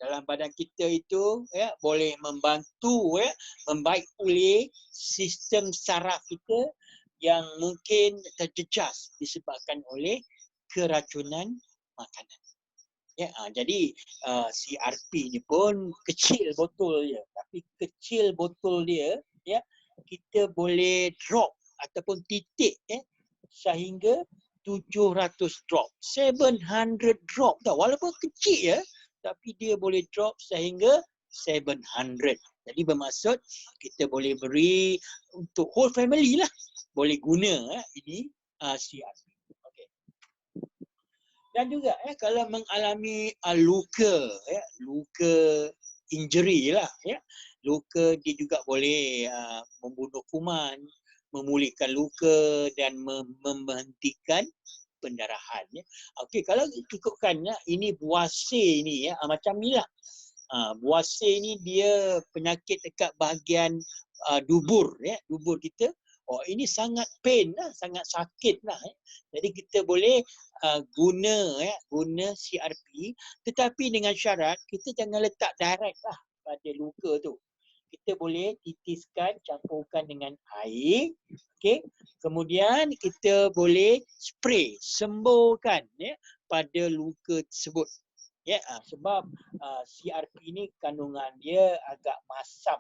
dalam badan kita itu ya boleh membantu ya membaik pulih sistem saraf kita yang mungkin terjejas disebabkan oleh keracunan makanan. Ya, jadi CRP ni pun kecil botol dia, tapi kecil botol dia ya kita boleh drop ataupun titik ya sehingga 700 drop, 700 drop tau, walaupun kecil ya tapi dia boleh drop sehingga 700. Jadi bermaksud kita boleh beri untuk whole family lah, boleh guna ini CRP. Okay. Dan juga kalau mengalami luka ya, luka injury lah ya, luka dia juga boleh membunuh kuman, memulihkan luka dan menghentikan pendarahan ya. Okey, kalau ikutkan ya, ini buasir ni ya, macam ni lah. Buasir ni dia penyakit dekat bahagian dubur ya, dubur kita. Oh, ini sangat pain lah, sangat sakit lah. Jadi kita boleh guna CRP, tetapi dengan syarat kita jangan letak direct lah pada luka tu. Kita boleh titiskan, campurkan dengan air, okey. Kemudian kita boleh spray, semburkan ya pada luka tersebut. Ya, sebab CRP ni kandungan dia agak masam,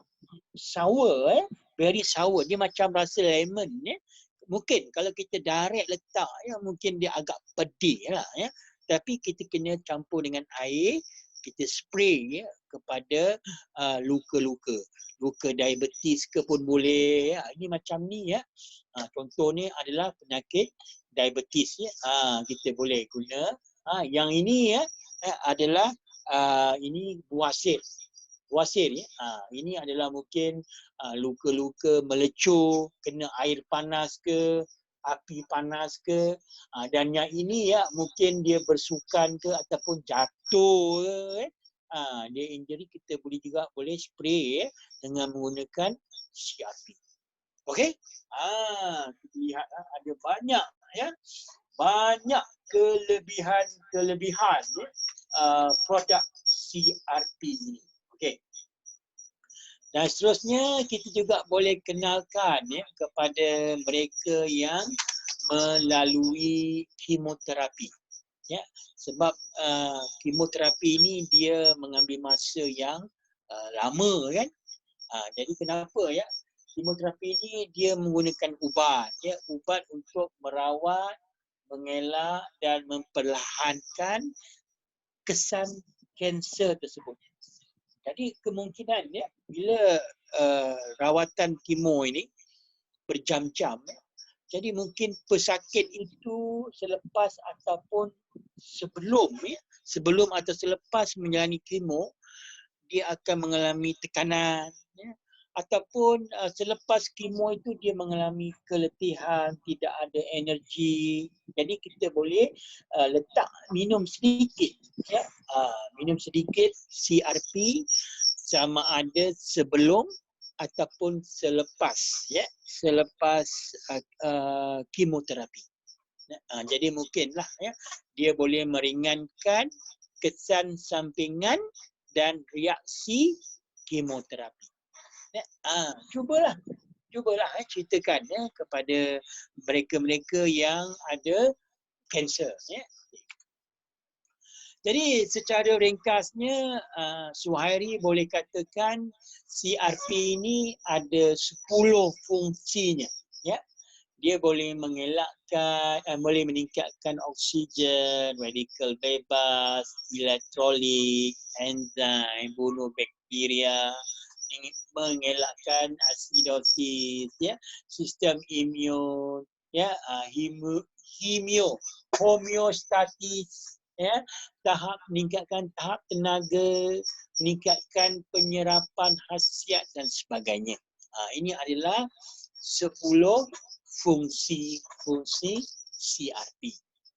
sour very sour. Dia macam rasa lemon ya. Mungkin kalau kita direct letak ya, mungkin dia agak pedih lah ya. Tapi kita kena campur dengan air, kita spray ya kepada luka-luka. Luka diabetes ke pun boleh ya. Ini macam ni ya. Contoh ni adalah penyakit diabetes ya. Kita boleh guna. Yang ini ya adalah ini buasir. Buasir ya. Ini adalah mungkin luka-luka melecur, kena air panas ke, api panas ke. Dan yang ini ya mungkin dia bersukan ke ataupun jatuh ke. Dia injury, kita boleh juga spray ya, dengan menggunakan CRP. Okey? Kita lihat ada banyak ya. Banyak kelebihan ya, produk CRP ini. Okey. Dan seterusnya kita juga boleh kenalkan ya kepada mereka yang melalui kemoterapi. Ya, sebab kemoterapi ini dia mengambil masa yang lama kan. Jadi kenapa ya? Kemoterapi ini dia menggunakan ubat ya, ubat untuk merawat, mengelak dan memperlahankan kesan kanser tersebut. Jadi kemungkinan ya, bila rawatan kemo ini berjam-jam, jadi mungkin pesakit itu selepas ataupun sebelum atau selepas menjalani kemo, dia akan mengalami tekanan ya, ataupun selepas kemo itu dia mengalami keletihan, tidak ada energi. Jadi kita boleh letak minum sedikit ya, minum sedikit CRP sama ada sebelum ataupun selepas ya, selepas kemoterapi. Jadi mungkinlah ya, dia boleh meringankan kesan sampingan dan reaksi kemoterapi. Cubalah ceritakan ya kepada mereka-mereka yang ada kanser ya. Jadi secara ringkasnya Suhairi boleh katakan CRP ini ada 10 fungsinya ya. Dia boleh mengelakkan, boleh meningkatkan oksigen, radikal bebas, elektrolit, enzim, bunuh bakteria, mengelakkan asidosis ya, sistem imun ya, homeostatis ya, meningkatkan tahap tenaga, meningkatkan penyerapan khasiat dan sebagainya. Ini adalah 10 fungsi CRP.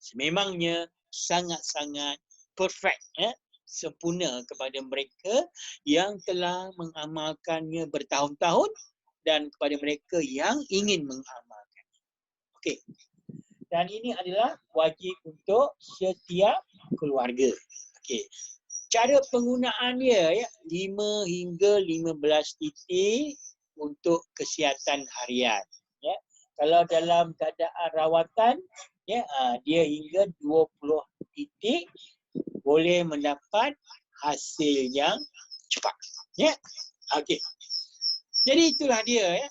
Sememangnya sangat-sangat perfect ya, sempurna kepada mereka yang telah mengamalkannya bertahun-tahun dan kepada mereka yang ingin mengamalkannya. Okey. Dan ini adalah wajib untuk setiap keluarga. Okey. Cara penggunaannya ya, 5 hingga 15 titik untuk kesihatan harian ya. Kalau dalam keadaan rawatan ya, dia hingga 20 titik boleh mendapat hasil yang cepat ya. Okey. Jadi itulah dia ya.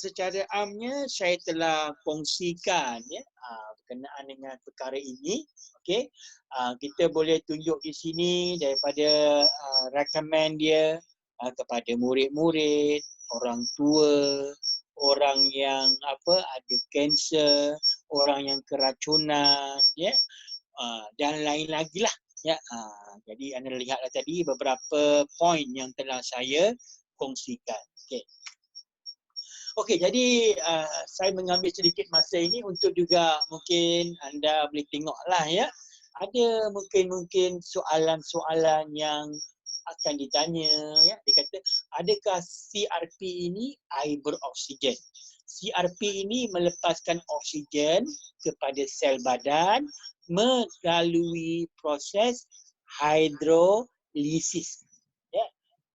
Secara amnya saya telah kongsikan ya berkenaan dengan perkara ini. Okey. Kita boleh tunjuk di sini daripada rekomen dia kepada murid-murid, orang tua, orang yang ada kanser, orang yang keracunan ya, dan lain lagi lah ya. Jadi anda lihatlah tadi beberapa poin yang telah saya kongsikan. Okey. Okey, jadi saya mengambil sedikit masa ini untuk juga mungkin anda boleh tengoklah ya. Ada mungkin soalan-soalan yang akan ditanya ya. Dia kata, adakah CRP ini air beroksigen? CRP ini melepaskan oksigen kepada sel badan melalui proses hidrolisis. Ya.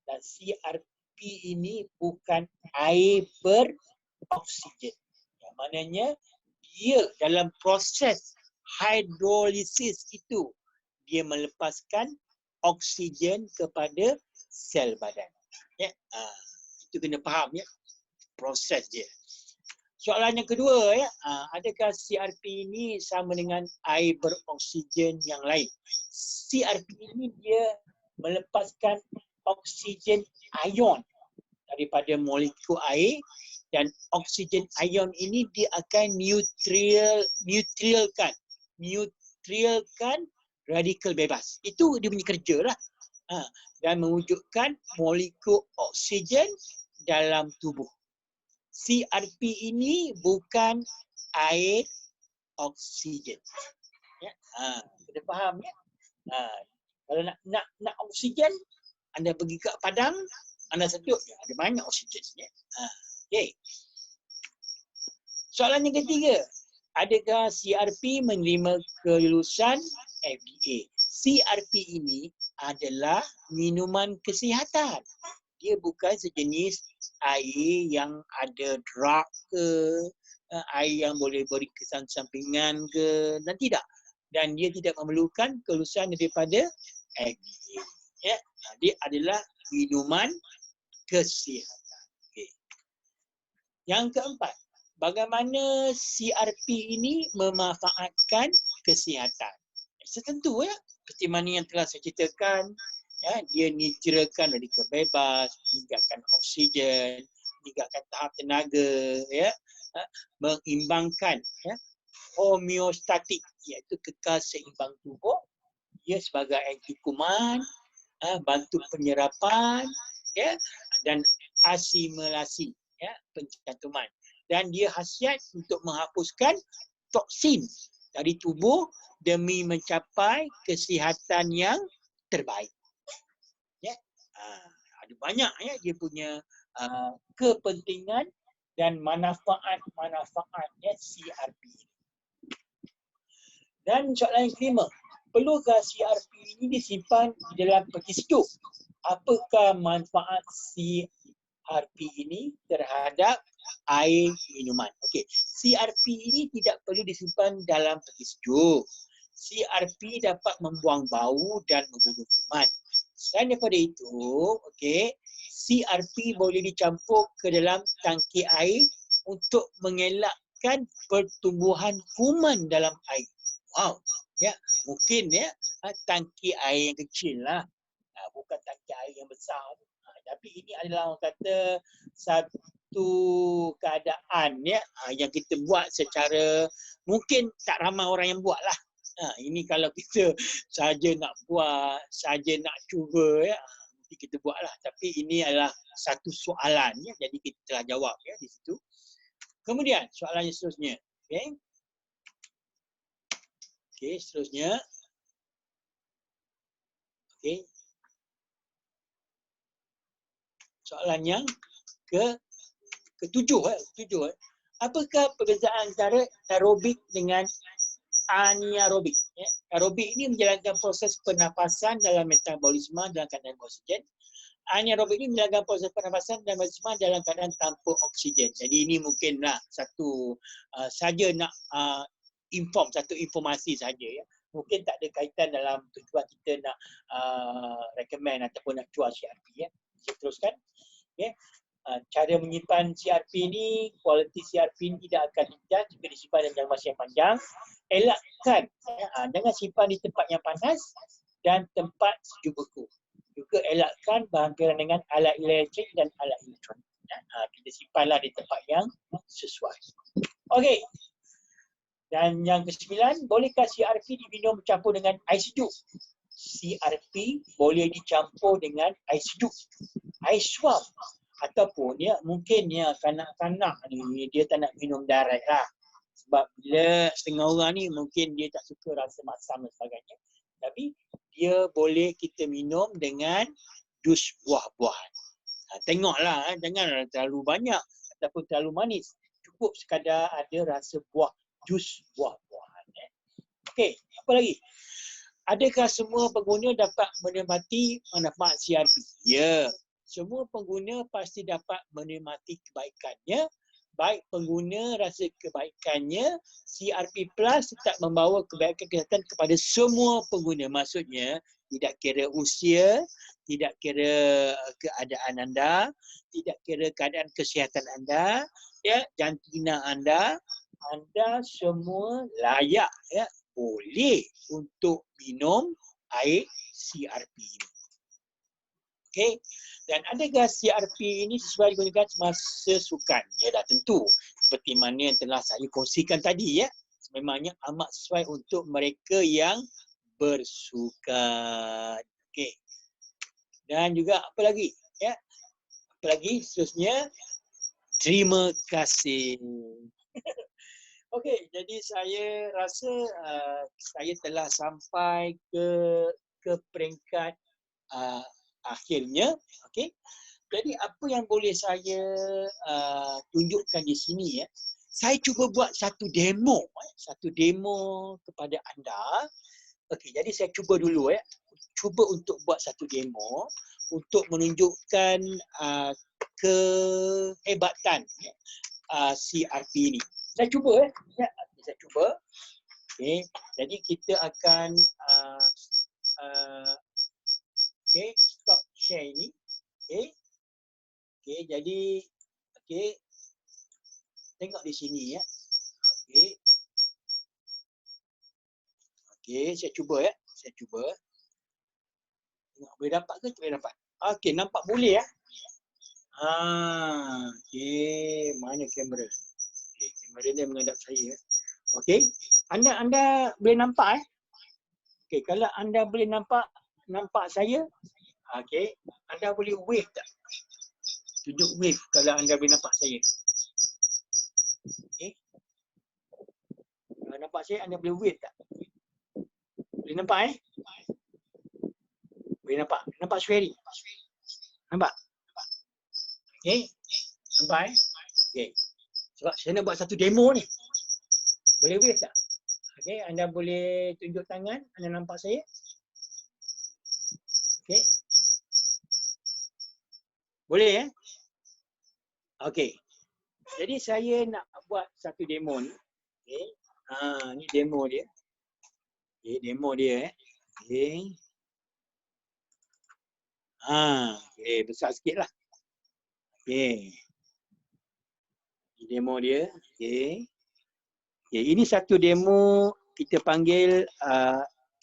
Dan CRP ini bukan air beroksigen. Yang maknanya dia dalam proses hidrolisis itu dia melepaskan oksigen kepada sel badan. Ya, itu kena faham ya proses dia. Soalan yang kedua ya, adakah CRP ini sama dengan air beroksigen yang lain? CRP ini dia melepaskan oksigen ion daripada molekul air, dan oksigen ion ini dia akan neutralkan radikal bebas. Itu dia punya kerja lah. Dan mewujudkan molekul oksigen dalam tubuh. CRP ini bukan air oksigen. Ya, kita faham ya? Kalau nak oksigen, anda pergi ke padang, anda sedut, ada banyak oksigen. Ya. Okay. Soalan yang ketiga, adakah CRP menerima kelulusan FDA? CRP ini adalah minuman kesihatan. Dia bukan sejenis air yang ada drug ke, air yang boleh beri kesan sampingan ke, dan tidak. Dan dia tidak memerlukan kelulusan daripada FDA. Ya, dia adalah minuman kesihatan. Okay. Yang keempat, bagaimana CRP ini memanfaatkan kesihatan? Setentu ya, seperti mana yang telah saya ceritakan, ya, dia neutralkan radikal bebas, meningkatkan oksigen, meningkatkan tahap tenaga, ya, mengimbangkan ya, homeostatik, iaitu kekal seimbang tubuh, dia sebagai anti kuman, bantu penyerapan, ya, dan asimilasi, ya, pencantuman. Dan dia khasiat untuk menghapuskan toksin dari tubuh demi mencapai kesihatan yang terbaik. Ya, ada banyak ya dia punya kepentingan dan manfaat-manfaatnya CRP. Dan soalan yang kelima, perlukah CRP ini disimpan di dalam peti sejuk? Apakah manfaat CRP ini terhadap air minuman? Okey, CRP ini tidak perlu disimpan dalam peti sejuk. CRP dapat membuang bau dan membunuh kuman. Selain daripada itu, okey, CRP boleh dicampur ke dalam tangki air untuk mengelakkan pertumbuhan kuman dalam air. Wow, ya, mungkin ya tangki air yang kecil lah, bukan tangki air yang besar. Tapi ini adalah orang kata satu keadaan ya yang kita buat secara mungkin tak ramai orang yang buat lah. Ini kalau kita saja nak buat, saja nak cuba ya, mesti kita buat lah. Tapi ini adalah satu soalan ya, jadi kita telah jawab ya di situ. Kemudian soalan yang seterusnya, okay. Okey, seterusnya. Okey. Soalan yang ketujuh. Apakah perbezaan antara aerobik dengan anaerobik? Ya. Aerobik ini menjalankan proses pernafasan dalam metabolisme dalam keadaan oksigen. Anaerobik ini menjalankan proses pernafasan dalam metabolisme dalam keadaan tanpa oksigen. Jadi ini mungkinlah satu saja nak satu informasi saja ya. Mungkin tak ada kaitan dalam tujuan kita nak recommend ataupun nak jual CRP ya. Saya teruskan. Okay. Cara menyimpan CRP ni, kualiti CRP ni tidak akan lincah jika disimpan dalam jangka masa yang panjang. Elakkan, jangan simpan di tempat yang panas dan tempat sejuk beku. Juga elakkan berhampiran dengan alat elektrik dan alat elektronik. Kita simpanlah di tempat yang sesuai. Okey. Dan yang ke-9, bolehkah CRP diminum bercampur dengan air sejuk? CRP boleh dicampur dengan air sejuk, air suam Ataupun ya mungkin ya kanak-kanak ni dia tak nak minum direct lah. Sebab bila setengah orang ni mungkin dia tak suka rasa masam dan sebagainya. Tapi dia boleh kita minum dengan jus buah-buahan. Tengoklah, jangan terlalu banyak ataupun terlalu manis. Cukup sekadar ada rasa buah, jus buah-buahan. Okey, apa lagi? Adakah semua pengguna dapat menikmati manfaat CRP? Ya, semua pengguna pasti dapat menikmati kebaikannya. Baik pengguna rasa kebaikannya, CRP Plus tetap membawa kebaikan kesihatan kepada semua pengguna. Maksudnya, tidak kira usia, tidak kira keadaan anda, tidak kira keadaan kesihatan anda, ya, jantina anda semua layak, ya, boleh untuk minum air CRP ini. Okey. Dan adakah CRP ini sesuai digunakan semasa sukan? Ya, dah tentu. Seperti mana yang telah saya kongsikan tadi, ya. Memangnya amat sesuai untuk mereka yang bersukan. Okey. Dan juga apa lagi? Ya. Apa lagi? Seterusnya, terima kasih. Okey, jadi saya rasa saya telah sampai ke peringkat akhirnya. Okey. Jadi apa yang boleh saya tunjukkan di sini, ya. Saya cuba buat satu demo kepada anda. Okey, jadi saya cuba dulu, ya. Cuba untuk buat satu demo untuk menunjukkan kehebatan, ya, CRP ini. Saya cuba, ya. Saya cuba. Okey, jadi kita akan okey, stop share ini. Okey. Okey, jadi okey. Tengok di sini, ya. Okey. Okey, saya cuba, ya. Saya cuba. Tengok boleh dapat ke tak boleh dapat? Okey, nampak boleh, ya. Okey, mana kamera? Okey, kamera dia menghadap saya. Okey. Anda boleh nampak, Okey, kalau anda boleh nampak saya, okey, anda boleh wave tak? Tunjuk wave kalau anda boleh nampak saya. Okey. Kalau nampak saya, anda boleh wave tak? Boleh nampak, Boleh nampak. Nampak Suheri? Nampak? Okey. Nampak, Okey. Sebab saya nak buat satu demo ni. Boleh wave tak? Okey, anda boleh tunjuk tangan, anda nampak saya? Okey. Boleh, ya? Okey. Jadi saya nak buat satu demo ni. Okey. Ni demo dia. Okey, demo dia, Okey. Okey, besar sikitlah. Okey. Ini demo dia. Okey. Okey, ini satu demo kita panggil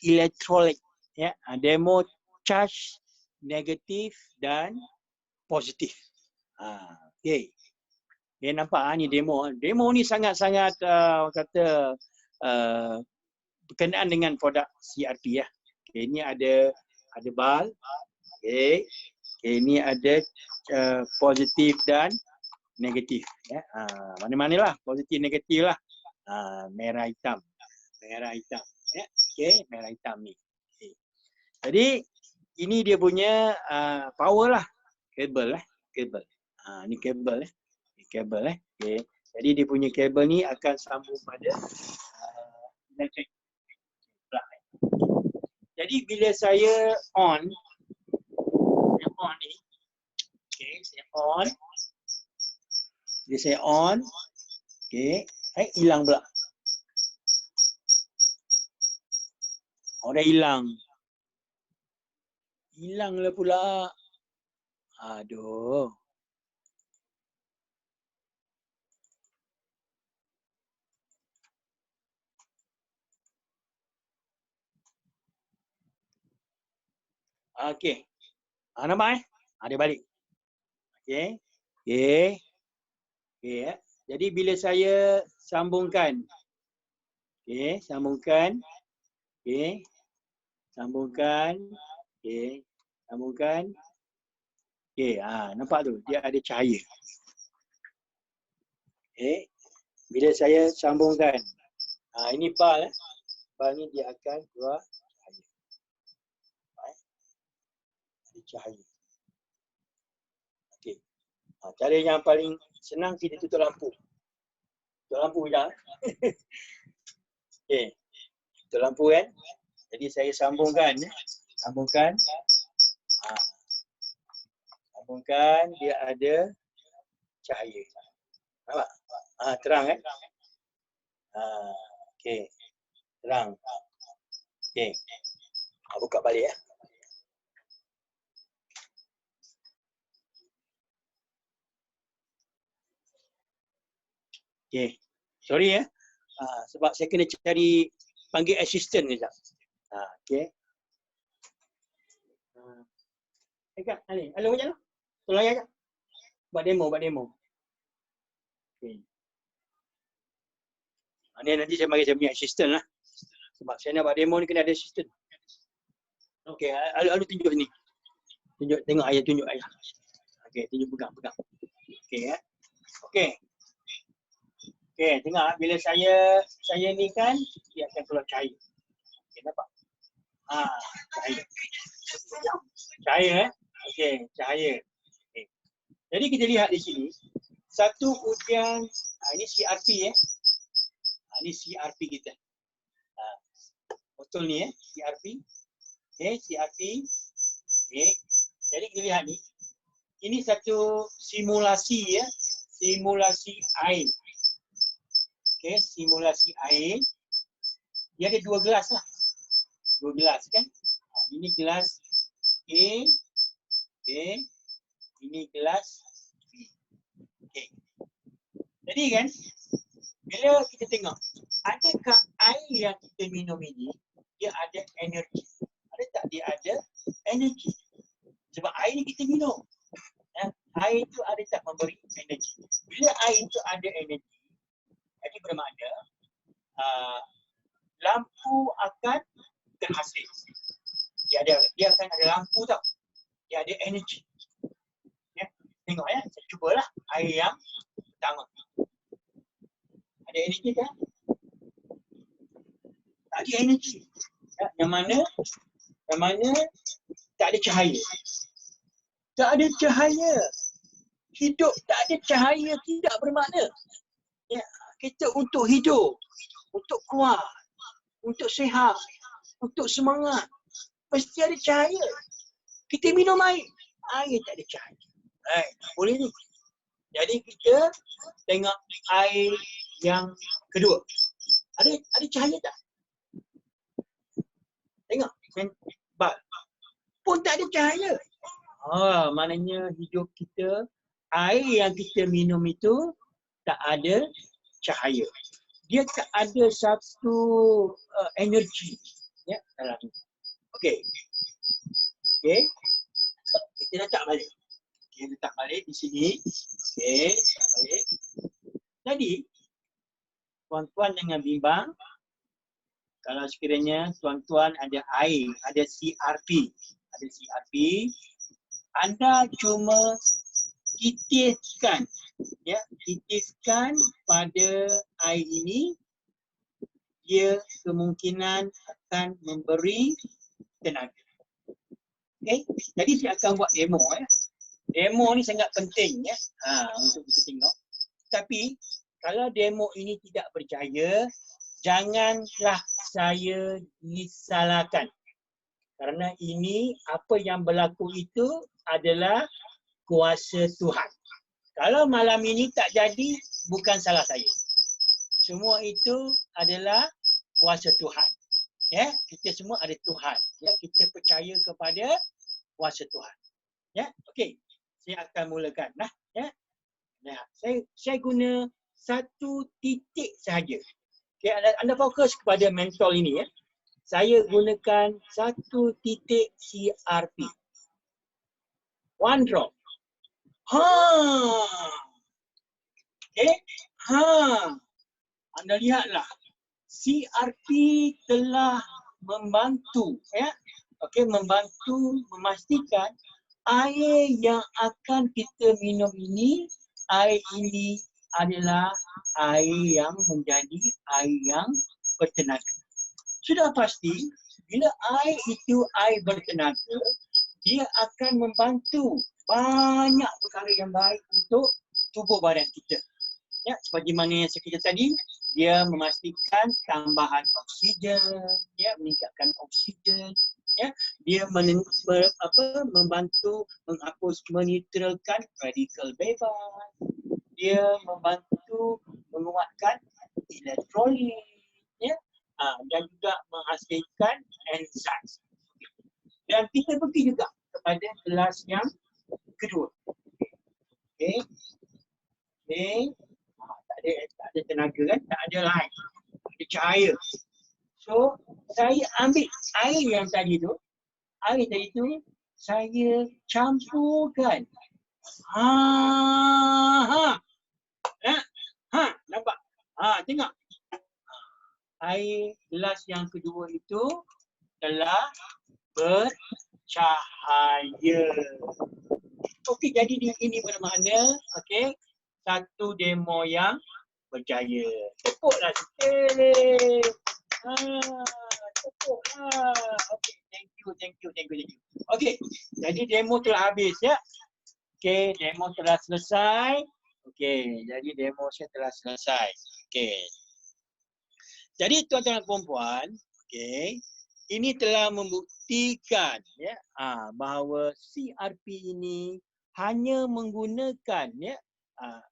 electrolyte, ya. Demo charge negatif dan positif. Okey. Dia nampak ni demo. Demo ni sangat-sangat kata berkenaan dengan produk CRP, ya. Okey, ini ada bal. Okey. Okey, ini ada positif dan negatif, ya. Mana-manalah positif negatif lah. Merah hitam. Merah hitam, ya. Okey, merah hitam ni. Okay. Jadi ini dia punya power lah. Kabel, kabel. Ni kabel, kabel, Okey. Jadi dia punya kabel ni akan sambung pada elektrik. Jadi bila saya on ni, okey, saya on. Bila saya on, okey, hilang pula. Dah hilang. Hilang lah pula. Aduh. Okey. Nampak, dia balik. Okey. Okey. Okey, ya. Jadi bila saya sambungkan. Okey, sambungkan. Okey. Sambungkan. Okey. Sambungkan. Okey, nampak tu dia ada cahaya. Okey. Bila saya sambungkan ini bal bal ni dia akan keluar cahaya. Ada cahaya. Okey. Cara yang paling senang kita tutup lampu. Tutup lampu dah. Okey. Tutup lampu kan. Jadi saya sambungkan sambungkan sambungkan dia ada cahaya. Nampak? Terang kan? Okey. Terang. Okey. Buka balik ya. Okey. Sorry ya. Sebab saya kena cari panggil assistant kejap. Okey. Kak, Ali, halo macam mana? Tolong ya Kak. Buat demo. Okey. Ni nanti saya bagi saya punya assistant lah. Sebab saya nak buat demo ni kena ada assistant. Okey, Alu tunjuk ni. Tunjuk, tengok ayah tunjuk ayah. Okey, tunjuk pegang. Okey ya. Okey. Okey, tengok bila saya ni kan dia akan keluar cahaya. Okey, nampak? Cahaya. Cahaya Okey, cahaya. Okey. Jadi kita lihat di sini satu ujian ini CRP ini CRP kita. Botol ni CRP. Okey, CRP. Okey. Jadi kita lihat ni. Ini satu simulasi simulasi air. Okey, simulasi air. Dia ada 2 gelas lah. 2 gelas kan. Ini gelas A. Okey. Ini gelas B. Okey. Jadi kan bila kita tengok adakah air yang kita minum ini dia ada energi? Ada tak dia ada energi? Sebab air ni kita minum. Air itu ada tak memberi energi? Bila air itu ada energi, jadi bermakna lampu akan terhasil. Dia akan ada lampu tau. Dia ada energi. Ya, tengok saya cubalah air yang pertama. Ada energi kan? Tak ada energi. Yang mana tak ada cahaya. Tak ada cahaya. Hidup tak ada cahaya tidak bermakna. Ya, kita untuk hidup, untuk kuat, untuk sihat, untuk semangat, mesti ada cahaya. Kita minum air tak ada cahaya. Tak boleh ni. Jadi kita tengok air yang kedua. Ada cahaya tak? Tengok bal. Pun tak ada cahaya. Maknanya hidup kita, air yang kita minum itu tak ada cahaya. Dia tak ada satu energi dalam tu. Okey. Kita letak balik. Letak balik di sini. Okey, letak balik. Jadi tuan-tuan jangan bimbang. Kalau sekiranya tuan-tuan ada air, ada CRP, anda cuma titiskan pada air ini, dia kemungkinan akan memberi tenaga. Okey, jadi saya akan buat demo Demo ni sangat penting untuk kita tengok. Tapi kalau demo ini tidak berjaya, janganlah saya disalahkan. Kerana ini apa yang berlaku itu adalah kuasa Tuhan. Kalau malam ini tak jadi, bukan salah saya. Semua itu adalah kuasa Tuhan. Ya, kita semua ada Tuhan. Ya, kita percaya kepada kuasa Tuhan. Ya, okey. Saya akan mulakan lah. Ya. Nah, saya guna satu titik sahaja. Okay, anda fokus kepada mentol ini Saya gunakan satu titik CRP. 1 drop. Okay. Anda lihatlah. CRP telah membantu membantu memastikan air yang akan kita minum ini, air ini adalah air yang menjadi air yang bertenaga. Sudah pasti, bila air itu air bertenaga, dia akan membantu banyak perkara yang baik untuk tubuh badan kita. Ya, seperti mana yang saya kata tadi, dia memastikan tambahan oksigen, ya, meningkatkan oksigen, ya, dia membantu menghapus, menetralkan radikal bebas, dia membantu menguatkan elektrolit, ya, dan juga menghasilkan enzim. Dan kita pergi juga kepada kelas yang kedua. Okey. Okey. Tak ada tenaga kan, tak ada light, tak ada cahaya. So, saya ambil air yang tadi tu, saya campurkan. Nampak? Tengok. Air gelas yang kedua itu telah bercahaya. Okey, jadi ini bermakna, okey, satu demo yang berjaya. Tepuklah sikit. Tepuklah. Okey, thank you. Okey, jadi demo telah habis ya. Okey, demo telah selesai. Okey, jadi demo saya telah selesai. Okey. Jadi tuan-tuan dan puan-puan, okey, ini telah membuktikan ya bahawa CRP ini hanya menggunakan ya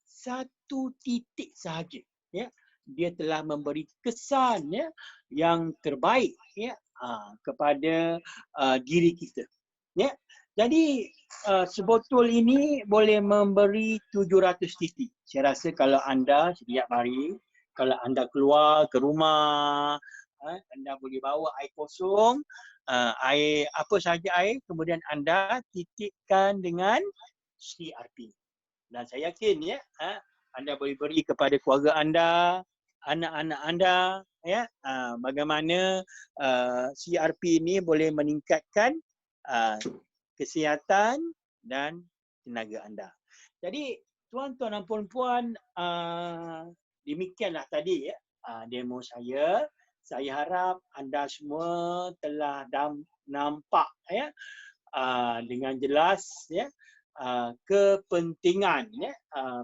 satu titik sahaja, ya. Dia telah memberi kesan ya yang terbaik ya kepada diri kita, ya. Jadi sebotol ini boleh memberi 700 titik. Saya rasa kalau anda setiap hari, kalau anda keluar ke rumah, anda boleh bawa air kosong, air apa sahaja air, kemudian anda titikkan dengan CRP. Dan saya yakin ya, anda boleh beri kepada keluarga anda, anak-anak anda, ya, bagaimana CRP ini boleh meningkatkan kesihatan dan tenaga anda. Jadi tuan-tuan dan puan-puan, demikianlah tadi ya demo saya. Saya harap anda semua telah nampak ya dengan jelas ya kepentingan ya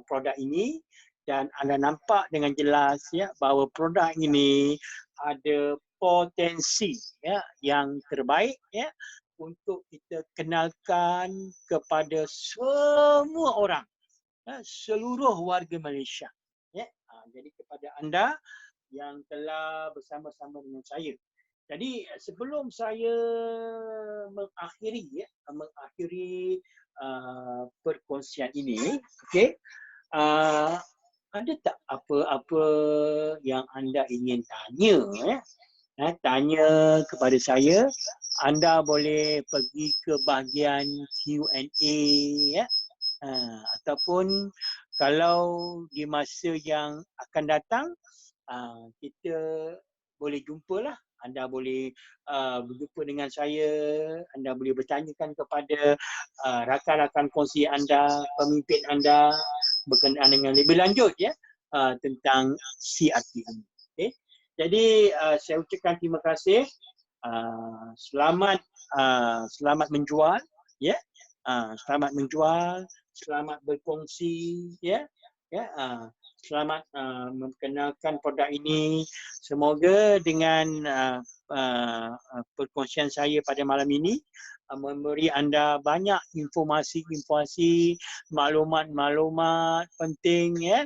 produk ini, dan anda nampak dengan jelas ya bahawa produk ini ada potensi ya yang terbaik ya untuk kita kenalkan kepada semua orang, ya, seluruh warga Malaysia. Ya, jadi kepada anda yang telah bersama-sama dengan saya. Jadi sebelum saya mengakhiri perkongsian ini, okey, ada tak apa-apa yang anda ingin tanya? Tanya kepada saya. Anda boleh pergi ke bahagian Q&A ya. Ataupun kalau di masa yang akan datang kita boleh jumpalah. Anda boleh berjumpa dengan saya, anda boleh bertanyakan kepada rakan-rakan kongsi anda, pemimpin anda berkenaan dengan lebih lanjut ya tentang CRP ini. Okay? Jadi saya ucapkan terima kasih. Selamat menjual ya. Selamat menjual, selamat berkongsi ya. Selamat memperkenalkan produk ini. Semoga dengan perkongsian saya pada malam ini memberi anda banyak informasi-informasi, maklumat-maklumat penting ya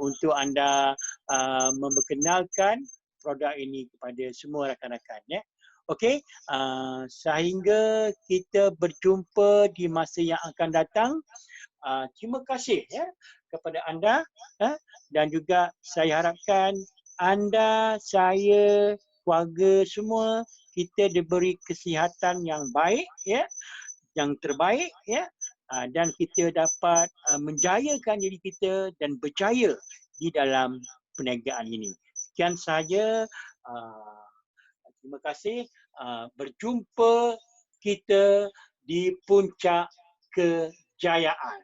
untuk anda memperkenalkan produk ini kepada semua rakan-rakan ya. Okey, sehingga kita berjumpa di masa yang akan datang. Terima kasih ya kepada anda dan juga saya harapkan anda, saya, keluarga semua kita diberi kesihatan yang baik ya, yang terbaik ya, dan kita dapat menjayakan diri kita dan berjaya di dalam perniagaan ini. Sekian sahaja. Terima kasih. Berjumpa kita di puncak kejayaan.